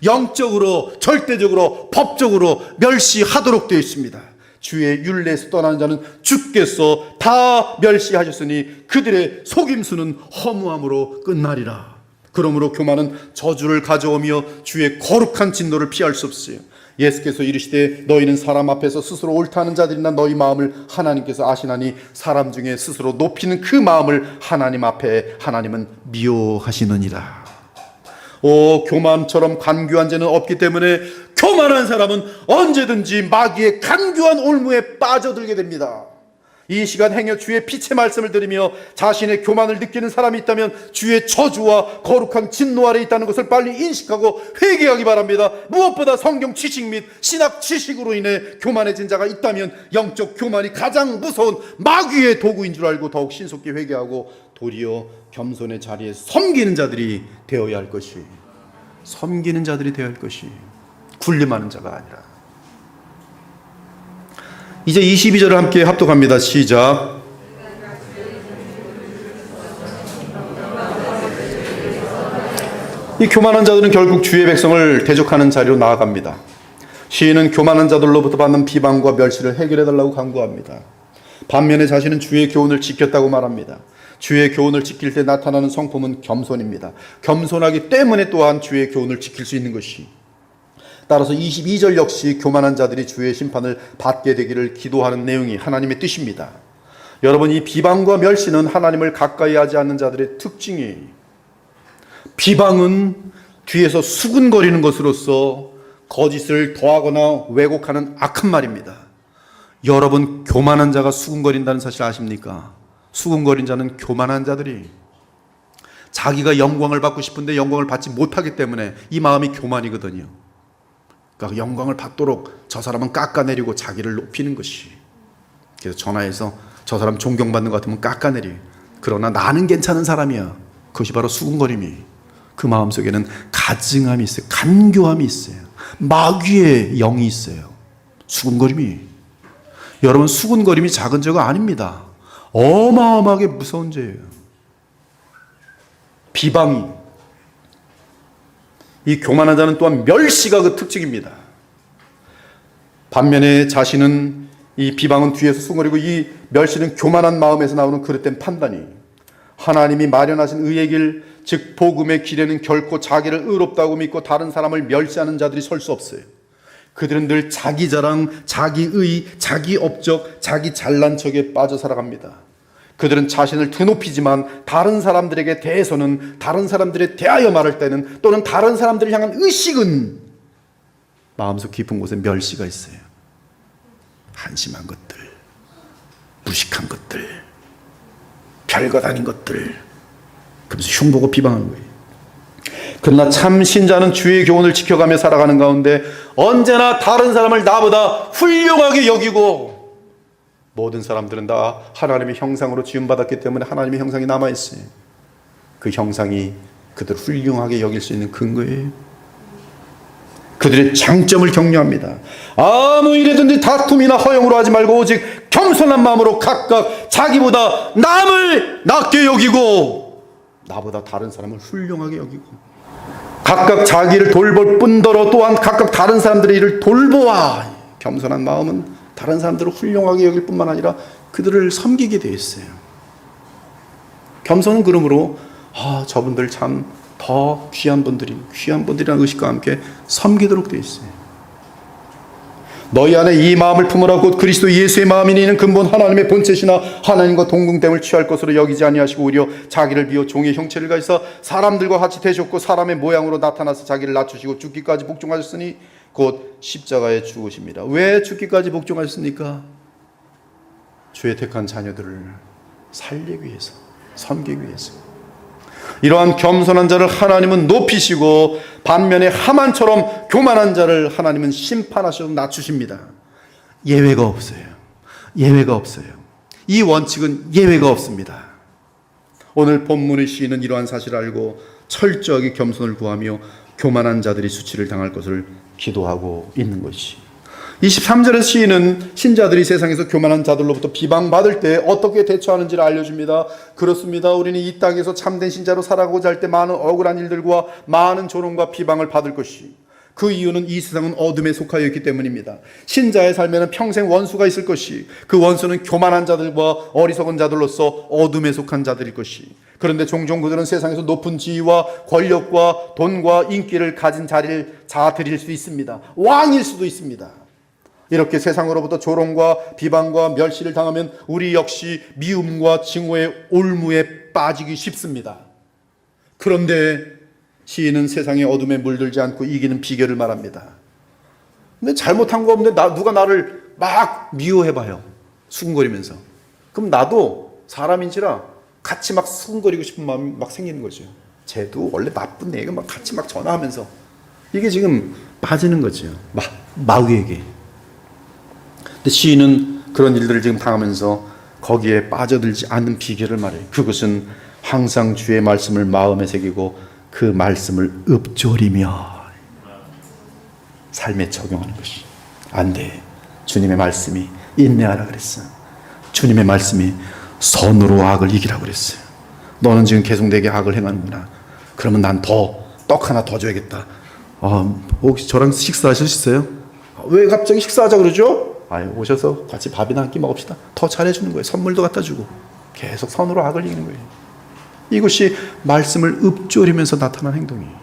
영적으로, 절대적으로, 법적으로 멸시하도록 되어 있습니다. 주의 율례에서 떠나는 자는 주께서 다 멸시하셨으니 그들의 속임수는 허무함으로 끝나리라. 그러므로 교만은 저주를 가져오며 주의 거룩한 진노를 피할 수 없어요. 예수께서 이르시되 너희는 사람 앞에서 스스로 옳다는 자들이나 너희 마음을 하나님께서 아시나니 사람 중에 스스로 높이는 그 마음을 하나님 앞에 하나님은 미워하시느니라. 오, 교만처럼 간교한 죄는 없기 때문에 교만한 사람은 언제든지 마귀의 간교한 올무에 빠져들게 됩니다. 이 시간 행여 주의 빛의 말씀을 들으며 자신의 교만을 느끼는 사람이 있다면 주의 저주와 거룩한 진노 아래 있다는 것을 빨리 인식하고 회개하기 바랍니다. 무엇보다 성경 지식 및 신학 지식으로 인해 교만해진 자가 있다면 영적 교만이 가장 무서운 마귀의 도구인 줄 알고 더욱 신속히 회개하고 도리어 겸손의 자리에 섬기는 자들이 되어야 할 것이, 섬기는 자들이 되어야 할 것이, 군림하는 자가 아니라. 이제 22절을 함께 합독합니다. 시작. 이 교만한 자들은 결국 주의 백성을 대적하는 자리로 나아갑니다. 시인은 교만한 자들로부터 받는 비방과 멸시를 해결해달라고 간구합니다. 반면에 자신은 주의 교훈을 지켰다고 말합니다. 주의 교훈을 지킬 때 나타나는 성품은 겸손입니다. 겸손하기 때문에 또한 주의 교훈을 지킬 수 있는 것이, 따라서 22절 역시 교만한 자들이 주의 심판을 받게 되기를 기도하는 내용이 하나님의 뜻입니다. 여러분, 이 비방과 멸시는 하나님을 가까이 하지 않는 자들의 특징이에요. 비방은 뒤에서 수군거리는 것으로서 거짓을 더하거나 왜곡하는 악한 말입니다. 여러분, 교만한 자가 수군거린다는 사실 아십니까? 수군거린 자는 교만한 자들이 자기가 영광을 받고 싶은데 영광을 받지 못하기 때문에 이 마음이 교만이거든요. 그러니까 영광을 받도록 저 사람은 깎아내리고 자기를 높이는 것이. 그래서 전화해서 저 사람 존경받는 것 같으면 깎아내려. 그러나 나는 괜찮은 사람이야. 그것이 바로 수군거림이. 그 마음속에는 가증함이 있어요. 간교함이 있어요. 마귀의 영이 있어요. 수군거림이. 여러분, 수군거림이 작은 죄가 아닙니다. 어마어마하게 무서운 죄예요. 비방이. 이 교만한 자는 또한 멸시가 그 특징입니다. 반면에 자신은, 이 비방은 뒤에서 수군거리고 이 멸시는 교만한 마음에서 나오는 그릇된 판단이, 하나님이 마련하신 의의 길, 즉 복음의 길에는 결코 자기를 의롭다고 믿고 다른 사람을 멸시하는 자들이 설 수 없어요. 그들은 늘 자기 자랑, 자기 의, 자기 업적, 자기 잘난 척에 빠져 살아갑니다. 그들은 자신을 드높이지만 다른 사람들에게 대해서는, 다른 사람들에 대하여 말할 때는, 또는 다른 사람들을 향한 의식은 마음속 깊은 곳에 멸시가 있어요. 한심한 것들, 무식한 것들, 별것 아닌 것들, 그래서 흉보고 비방하는 거예요. 그러나 참 신자는 주의 교훈을 지켜가며 살아가는 가운데 언제나 다른 사람을 나보다 훌륭하게 여기고, 모든 사람들은 다 하나님의 형상으로 지음받았기 때문에 하나님의 형상이 남아있어요. 그 형상이 그들 훌륭하게 여길 수 있는 근거예요. 그들의 장점을 격려합니다. 아무 일에든지 다툼이나 허용으로 하지 말고 오직 겸손한 마음으로 각각 자기보다 남을 낮게 여기고 나보다 다른 사람을 훌륭하게 여기고 각각 자기를 돌볼 뿐더러 또한 각각 다른 사람들의 일을 돌보아. 겸손한 마음은 다른 사람들을 훌륭하게 여길 뿐만 아니라 그들을 섬기게 되어 있어요. 겸손은 그러므로 저분들 참 더 귀한 분들이라는 의식과 함께 섬기도록 되어 있어요. 너희 안에 이 마음을 품으라. 곧 그리스도 예수의 마음이니 이는 근본 하나님의 본체시나 하나님과 동등됨을 취할 것으로 여기지 아니하시고 오히려 자기를 비워 종의 형체를 가지사 사람들과 같이 되셨고 사람의 모양으로 나타나서 자기를 낮추시고 죽기까지 복종하셨으니 곧 십자가에 죽으십니다. 왜 죽기까지 복종하셨습니까? 주의 택한 자녀들을 살리기 위해서, 섬기기 위해서. 이러한 겸손한 자를 하나님은 높이시고 반면에 하만처럼 교만한 자를 하나님은 심판하셔서 낮추십니다. 예외가 없어요. 예외가 없어요. 이 원칙은 예외가 없습니다. 오늘 본문의 시인은 이러한 사실을 알고 철저하게 겸손을 구하며 교만한 자들이 수치를 당할 것을 기도하고 있는 것이. 23절의 시인은 신자들이 세상에서 교만한 자들로부터 비방받을 때 어떻게 대처하는지를 알려줍니다. 그렇습니다. 우리는 이 땅에서 참된 신자로 살아가고자 할 때 많은 억울한 일들과 많은 조롱과 비방을 받을 것이. 그 이유는 이 세상은 어둠에 속하여 있기 때문입니다. 신자의 삶에는 평생 원수가 있을 것이, 그 원수는 교만한 자들과 어리석은 자들로서 어둠에 속한 자들일 것이. 그런데 종종 그들은 세상에서 높은 지위와 권력과 돈과 인기를 가진 자리를 자들일 수 있습니다. 왕일 수도 있습니다. 이렇게 세상으로부터 조롱과 비방과 멸시를 당하면 우리 역시 미움과 증오의 올무에 빠지기 쉽습니다. 그런데 시인은 세상의 어둠에 물들지 않고 이기는 비결을 말합니다. 근데 잘못한 거 없는데 누가 나를 막 미워해봐요. 수근거리면서. 그럼 나도 사람인지라 같이 막 수근거리고 싶은 마음이 막 생기는 거죠. 쟤도 원래 나쁜 애가 막 같이 막 전화하면서 이게 지금 빠지는 거죠. 마귀에게. 근데 시인은 그런 일들을 지금 당하면서 거기에 빠져들지 않는 비결을 말해요. 그것은 항상 주의 말씀을 마음에 새기고 그 말씀을 읊조리며 삶에 적용하는 것이. 안 돼. 주님의 말씀이 인내하라 그랬어. 주님의 말씀이 선으로 악을 이기라고 그랬어요. 너는 지금 계속 내게 악을 행하는구나. 그러면 난 떡 하나 더 줘야겠다. 혹시 저랑 식사하실 수 있어요? 왜 갑자기 식사하자 그러죠? 오셔서 같이 밥이나 한 끼 먹읍시다. 더 잘해주는 거예요. 선물도 갖다 주고. 계속 선으로 악을 이기는 거예요. 이것이 말씀을 읊조리면서 나타난 행동이에요.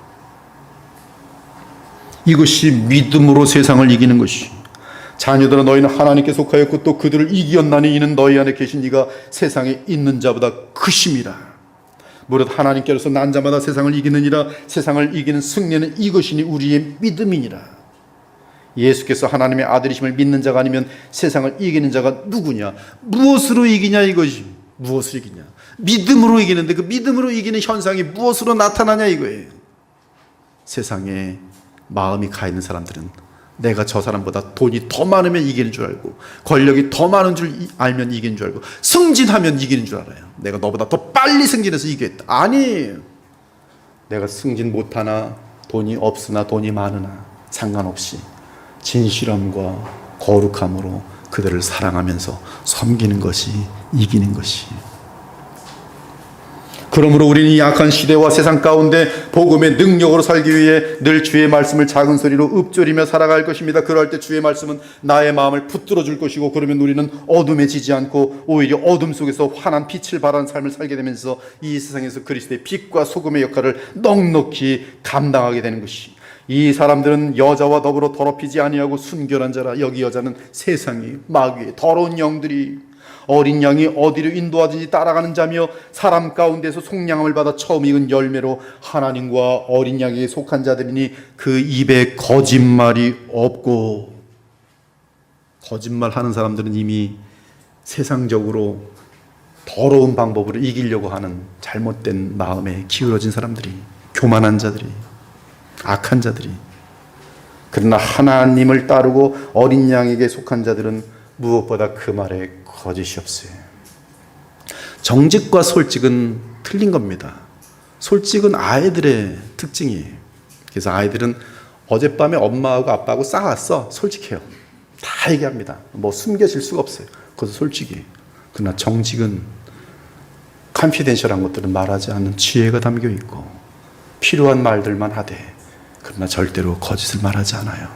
이것이 믿음으로 세상을 이기는 것이. 자녀들아 너희는 하나님께 속하였고 또 그들을 이기었나니 이는 너희 안에 계신 이가 세상에 있는 자보다 크심이라. 무릇 하나님께로서 난 자마다 세상을 이기느니라. 세상을 이기는 승리는 이것이니 우리의 믿음이니라. 예수께서 하나님의 아들이심을 믿는 자가 아니면 세상을 이기는 자가 누구냐? 무엇으로 이기냐 이것이. 무엇으로 이기냐? 믿음으로 이기는데 그 믿음으로 이기는 현상이 무엇으로 나타나냐 이거예요. 세상에 마음이 가 있는 사람들은 내가 저 사람보다 돈이 더 많으면 이기는 줄 알고, 권력이 더 많은 줄 알면 이기는 줄 알고, 승진하면 이기는 줄 알아요. 내가 너보다 더 빨리 승진해서 이기겠다. 아니에요. 내가 승진 못하나 돈이 없으나 돈이 많으나 상관없이 진실함과 거룩함으로 그들을 사랑하면서 섬기는 것이 이기는 것이. 그러므로 우리는 이 약한 시대와 세상 가운데 복음의 능력으로 살기 위해 늘 주의 말씀을 작은 소리로 읊조리며 살아갈 것입니다. 그럴 때 주의 말씀은 나의 마음을 붙들어 줄 것이고, 그러면 우리는 어둠에 지지 않고 오히려 어둠 속에서 환한 빛을 발하는 삶을 살게 되면서 이 세상에서 그리스도의 빛과 소금의 역할을 넉넉히 감당하게 되는 것이. 이 사람들은 여자와 더불어 더럽히지 아니하고 순결한 자라. 여기 여자는 세상이, 마귀의 더러운 영들이. 어린 양이 어디로 인도하든지 따라가는 자며 사람 가운데서 속량함을 받아 처음 익은 열매로 하나님과 어린 양에게 속한 자들이니 그 입에 거짓말이 없고. 거짓말하는 사람들은 이미 세상적으로 더러운 방법으로 이기려고 하는 잘못된 마음에 기울어진 사람들이, 교만한 자들이, 악한 자들이. 그러나 하나님을 따르고 어린 양에게 속한 자들은 무엇보다 그 말에 거짓이 없어요. 정직과 솔직은 틀린 겁니다. 솔직은 아이들의 특징이에요. 그래서 아이들은 어젯밤에 엄마하고 아빠하고 싸웠어. 솔직해요. 다 얘기합니다. 뭐 숨겨질 수가 없어요. 그것도 솔직히. 그러나 정직은 컨피덴셜한 것들은 말하지 않는 지혜가 담겨 있고 필요한 말들만 하되, 그러나 절대로 거짓을 말하지 않아요.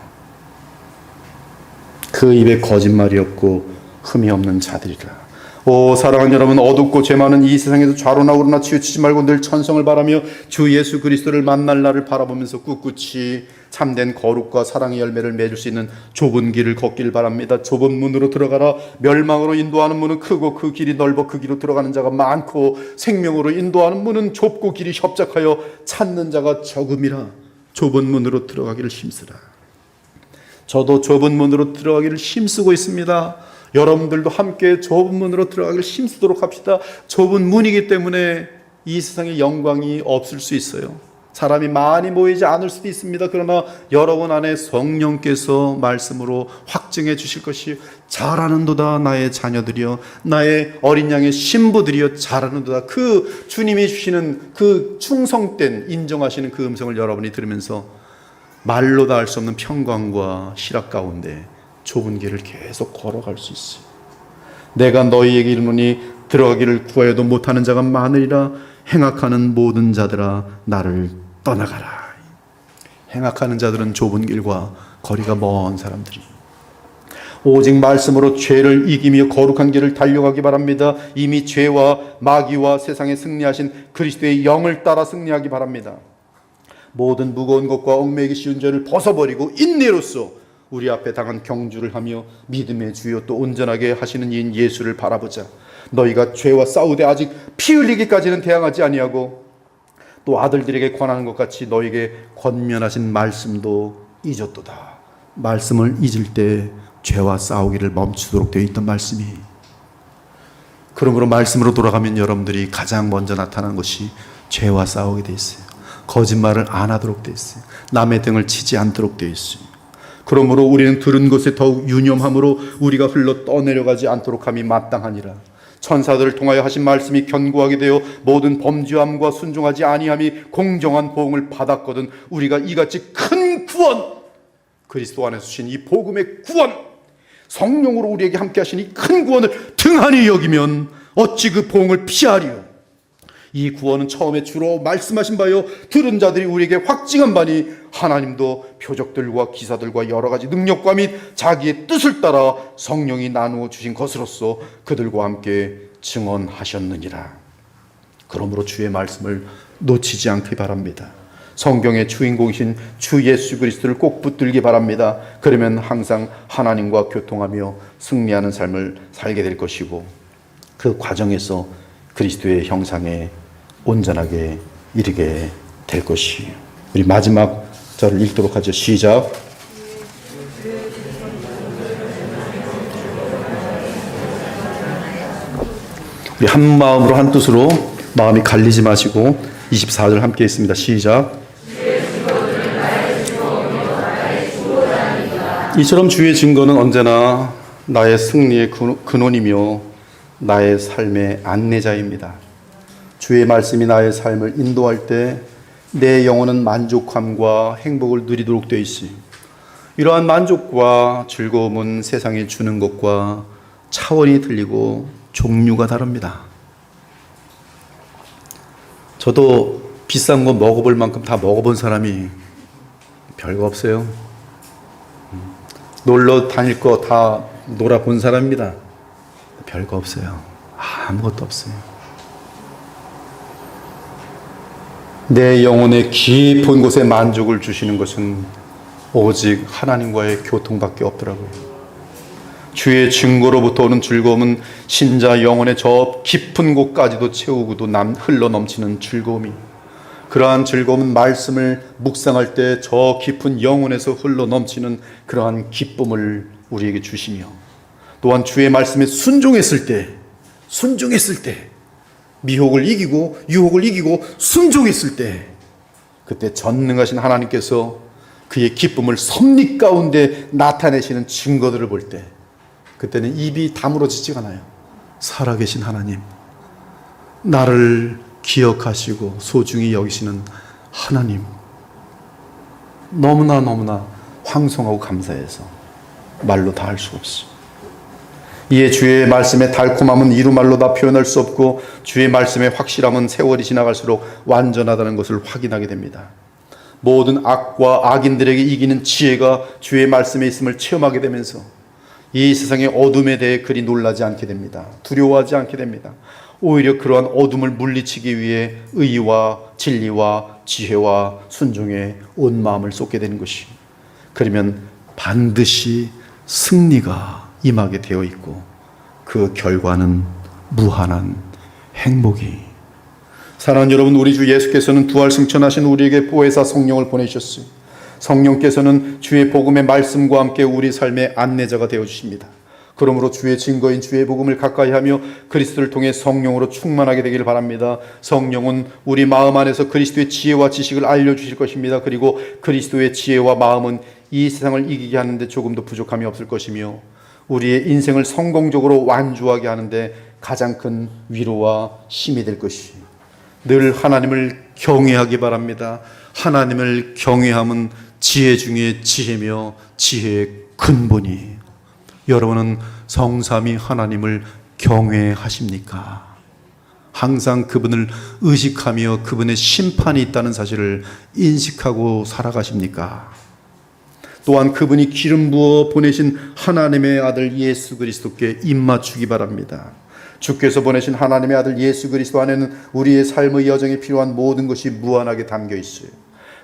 그 입에 거짓말이 없고 흠이 없는 자들이라. 오 사랑하는 여러분, 어둡고 죄 많은 이 세상에서 좌로나 우로나 치우치지 말고 늘 천성을 바라며 주 예수 그리스도를 만날 날을 바라보면서 꿋꿋이 참된 거룩과 사랑의 열매를 맺을 수 있는 좁은 길을 걷길 바랍니다. 좁은 문으로 들어가라. 멸망으로 인도하는 문은 크고 그 길이 넓어 그 길로 들어가는 자가 많고, 생명으로 인도하는 문은 좁고 길이 협착하여 찾는 자가 적음이라. 좁은 문으로 들어가기를 힘쓰라. 저도 좁은 문으로 들어가기를 힘쓰고 있습니다. 여러분들도 함께 좁은 문으로 들어가기를 힘쓰도록 합시다. 좁은 문이기 때문에 이 세상에 영광이 없을 수 있어요. 사람이 많이 모이지 않을 수도 있습니다. 그러나 여러분 안에 성령께서 말씀으로 확증해 주실 것이 잘하는도다 나의 자녀들이여, 나의 어린 양의 신부들이여 잘하는도다. 그 주님이 주시는 그 충성된 인정하시는 그 음성을 여러분이 들으면서 말로 다 할 수 없는 평강과 희락 가운데 좁은 길을 계속 걸어갈 수 있어요. 내가 너희에게 이르노니 들어가기를 구하여도 못하는 자가 많으리라. 행악하는 모든 자들아 나를 떠나가라. 행악하는 자들은 좁은 길과 거리가 먼 사람들이 오직 말씀으로 죄를 이기며 거룩한 길을 달려가기 바랍니다. 이미 죄와 마귀와 세상에 승리하신 그리스도의 영을 따라 승리하기 바랍니다. 모든 무거운 것과 얽매이기 쉬운 죄를 벗어버리고 인내로써 우리 앞에 당한 경주를 하며 믿음의 주여 또 온전하게 하시는 이인 예수를 바라보자. 너희가 죄와 싸우되 아직 피 흘리기까지는 대항하지 아니하고 또 아들들에게 권하는 것 같이 너희에게 권면하신 말씀도 잊었도다. 말씀을 잊을 때 죄와 싸우기를 멈추도록 되어 있던 말씀이, 그러므로 말씀으로 돌아가면 여러분들이 가장 먼저 나타나는 것이 죄와 싸우게 되어 있어요. 거짓말을 안 하도록 되어 있어요. 남의 등을 치지 않도록 되어 있어요. 그러므로 우리는 들은 것에 더욱 유념함으로 우리가 흘러 떠내려가지 않도록 함이 마땅하니라. 천사들을 통하여 하신 말씀이 견고하게 되어 모든 범죄함과 순종하지 아니함이 공정한 보응을 받았거든 우리가 이같이 큰 구원, 그리스도 안에서 주신 이 복음의 구원, 성령으로 우리에게 함께 하신 이 큰 구원을 등한히 여기면 어찌 그 보응을 피하리요. 이 구원은 처음에 주로 말씀하신 바요 들은 자들이 우리에게 확증한 바니 하나님도 표적들과 기사들과 여러 가지 능력과 및 자기의 뜻을 따라 성령이 나누어 주신 것으로서 그들과 함께 증언하셨느니라. 그러므로 주의 말씀을 놓치지 않기 바랍니다. 성경의 주인공이신 주 예수 그리스도를 꼭 붙들기 바랍니다. 그러면 항상 하나님과 교통하며 승리하는 삶을 살게 될 것이고 그 과정에서 그리스도의 형상에 온전하게 이르게 될 것이에요. 우리 마지막 절을 읽도록 하죠. 시작. 우리 한 마음으로 한 뜻으로 마음이 갈리지 마시고 24절 함께 있습니다. 시작. 이처럼 주의 증거는 언제나 나의 승리의 근원이며 나의 삶의 안내자입니다. 주의 말씀이 나의 삶을 인도할 때 내 영혼은 만족함과 행복을 누리도록 되어 있으니 이러한 만족과 즐거움은 세상이 주는 것과 차원이 틀리고 종류가 다릅니다. 저도 비싼 거 먹어볼 만큼 다 먹어본 사람이 별거 없어요. 놀러 다닐 거 다 놀아본 사람입니다. 별거 없어요. 아무것도 없어요. 내 영혼의 깊은 곳에 만족을 주시는 것은 오직 하나님과의 교통밖에 없더라고요. 주의 증거로부터 오는 즐거움은 신자 영혼의 저 깊은 곳까지도 채우고도 흘러 넘치는 즐거움이, 그러한 즐거움은 말씀을 묵상할 때 저 깊은 영혼에서 흘러 넘치는 그러한 기쁨을 우리에게 주시며, 또한 주의 말씀에 순종했을 때 미혹을 이기고 유혹을 이기고 순종했을 때 그때 전능하신 하나님께서 그의 기쁨을 섭리 가운데 나타내시는 증거들을 볼 때 그때는 입이 다물어지지가 않아요. 살아계신 하나님, 나를 기억하시고 소중히 여기시는 하나님, 너무나 황송하고 감사해서 말로 다 할 수 없어요. 이에 주의 말씀의 달콤함은 이루말로 다 표현할 수 없고 주의 말씀의 확실함은 세월이 지나갈수록 완전하다는 것을 확인하게 됩니다. 모든 악과 악인들에게 이기는 지혜가 주의 말씀에 있음을 체험하게 되면서 이 세상의 어둠에 대해 그리 놀라지 않게 됩니다. 두려워하지 않게 됩니다. 오히려 그러한 어둠을 물리치기 위해 의와 진리와 지혜와 순종에 온 마음을 쏟게 되는 것이, 그러면 반드시 승리가 임하게 되어 있고 그 결과는 무한한 행복이. 사랑하는 여러분, 우리 주 예수께서는 부활 승천하신 우리에게 보혜사 성령을 보내주셨어요. 성령께서는 주의 복음의 말씀과 함께 우리 삶의 안내자가 되어주십니다. 그러므로 주의 증거인 주의 복음을 가까이 하며 그리스도를 통해 성령으로 충만하게 되기를 바랍니다. 성령은 우리 마음 안에서 그리스도의 지혜와 지식을 알려주실 것입니다. 그리고 그리스도의 지혜와 마음은 이 세상을 이기게 하는데 조금도 부족함이 없을 것이며 우리의 인생을 성공적으로 완주하게 하는데 가장 큰 위로와 힘이 될 것이 늘 하나님을 경외하기 바랍니다. 하나님을 경외함은 지혜 중에 지혜며 지혜의 근본이. 여러분은 성삼위 하나님을 경외하십니까? 항상 그분을 의식하며 그분의 심판이 있다는 사실을 인식하고 살아가십니까? 또한 그분이 기름 부어 보내신 하나님의 아들 예수 그리스도께 입맞추기 바랍니다. 주께서 보내신 하나님의 아들 예수 그리스도 안에는 우리의 삶의 여정에 필요한 모든 것이 무한하게 담겨 있어요.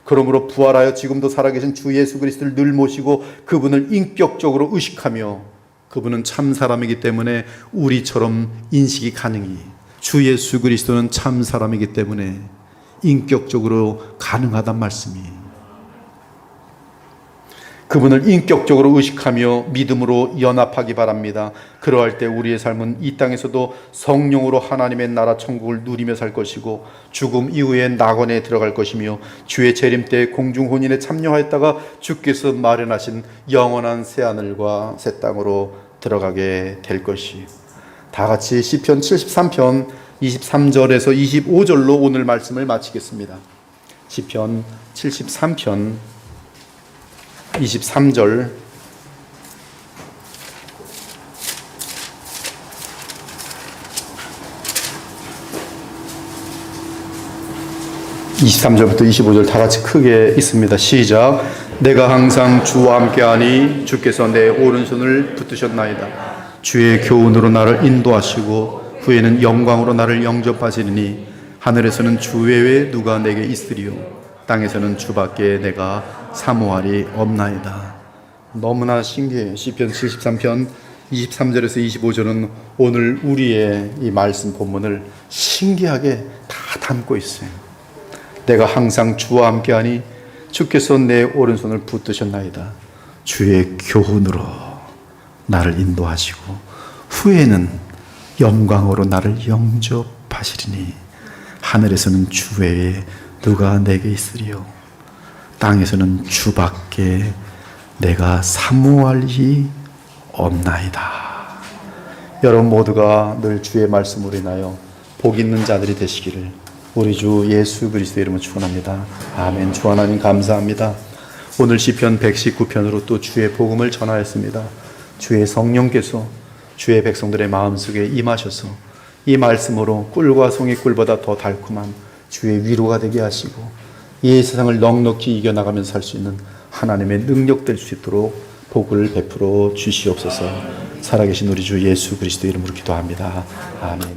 그러므로 부활하여 지금도 살아계신 주 예수 그리스도를 늘 모시고 그분을 인격적으로 의식하며 그분은 참 사람이기 때문에 우리처럼 인식이 가능히 주 예수 그리스도는 참 사람이기 때문에 인격적으로 가능하단 말씀이 그분을 인격적으로 의식하며 믿음으로 연합하기 바랍니다. 그러할 때 우리의 삶은 이 땅에서도 성령으로 하나님의 나라 천국을 누리며 살 것이고 죽음 이후에 낙원에 들어갈 것이며 주의 재림 때 공중 혼인에 참여하였다가 주께서 마련하신 영원한 새하늘과 새 땅으로 들어가게 될 것이. 다 같이 시편 73편 23절에서 25절로 오늘 말씀을 마치겠습니다. 시편 73편 23절 (23절부터 25절) 다 같이 크게 있습니다. 시작. 내가 항상 주와 함께하니 주께서 내 오른손을 붙드셨나이다. 주의 교훈으로 나를 인도하시고 후에는 영광으로 나를 영접하시리니 하늘에서는 주 외에 누가 내게 있으리요 땅에서는 주밖에 내가 사모할이 없나이다. 너무나 신기해요. 시편 73편 23절에서 25절은 오늘 우리의 이 말씀 본문을 신기하게 다 담고 있어요. 내가 항상 주와 함께하니 주께서 내 오른손을 붙드셨나이다. 주의 교훈으로 나를 인도하시고 후에는 영광으로 나를 영접하시리니 하늘에서는 주 외에 누가 내게 있으리요 땅에서는 주밖에 내가 사모할 이 없나이다. 여러분 모두가 늘 주의 말씀으로 인하여 복 있는 자들이 되시기를 우리 주 예수 그리스도의 이름으로 축원합니다. 아멘. 주 하나님 감사합니다. 오늘 시편 119편으로 또 주의 복음을 전하였습니다. 주의 성령께서 주의 백성들의 마음속에 임하셔서 이 말씀으로 꿀과 송이 꿀보다 더 달콤한 주의 위로가 되게 하시고 이 세상을 넉넉히 이겨나가면서 살 수 있는 하나님의 능력 될 수 있도록 복을 베풀어 주시옵소서. 살아계신 우리 주 예수 그리스도 이름으로 기도합니다. 아멘.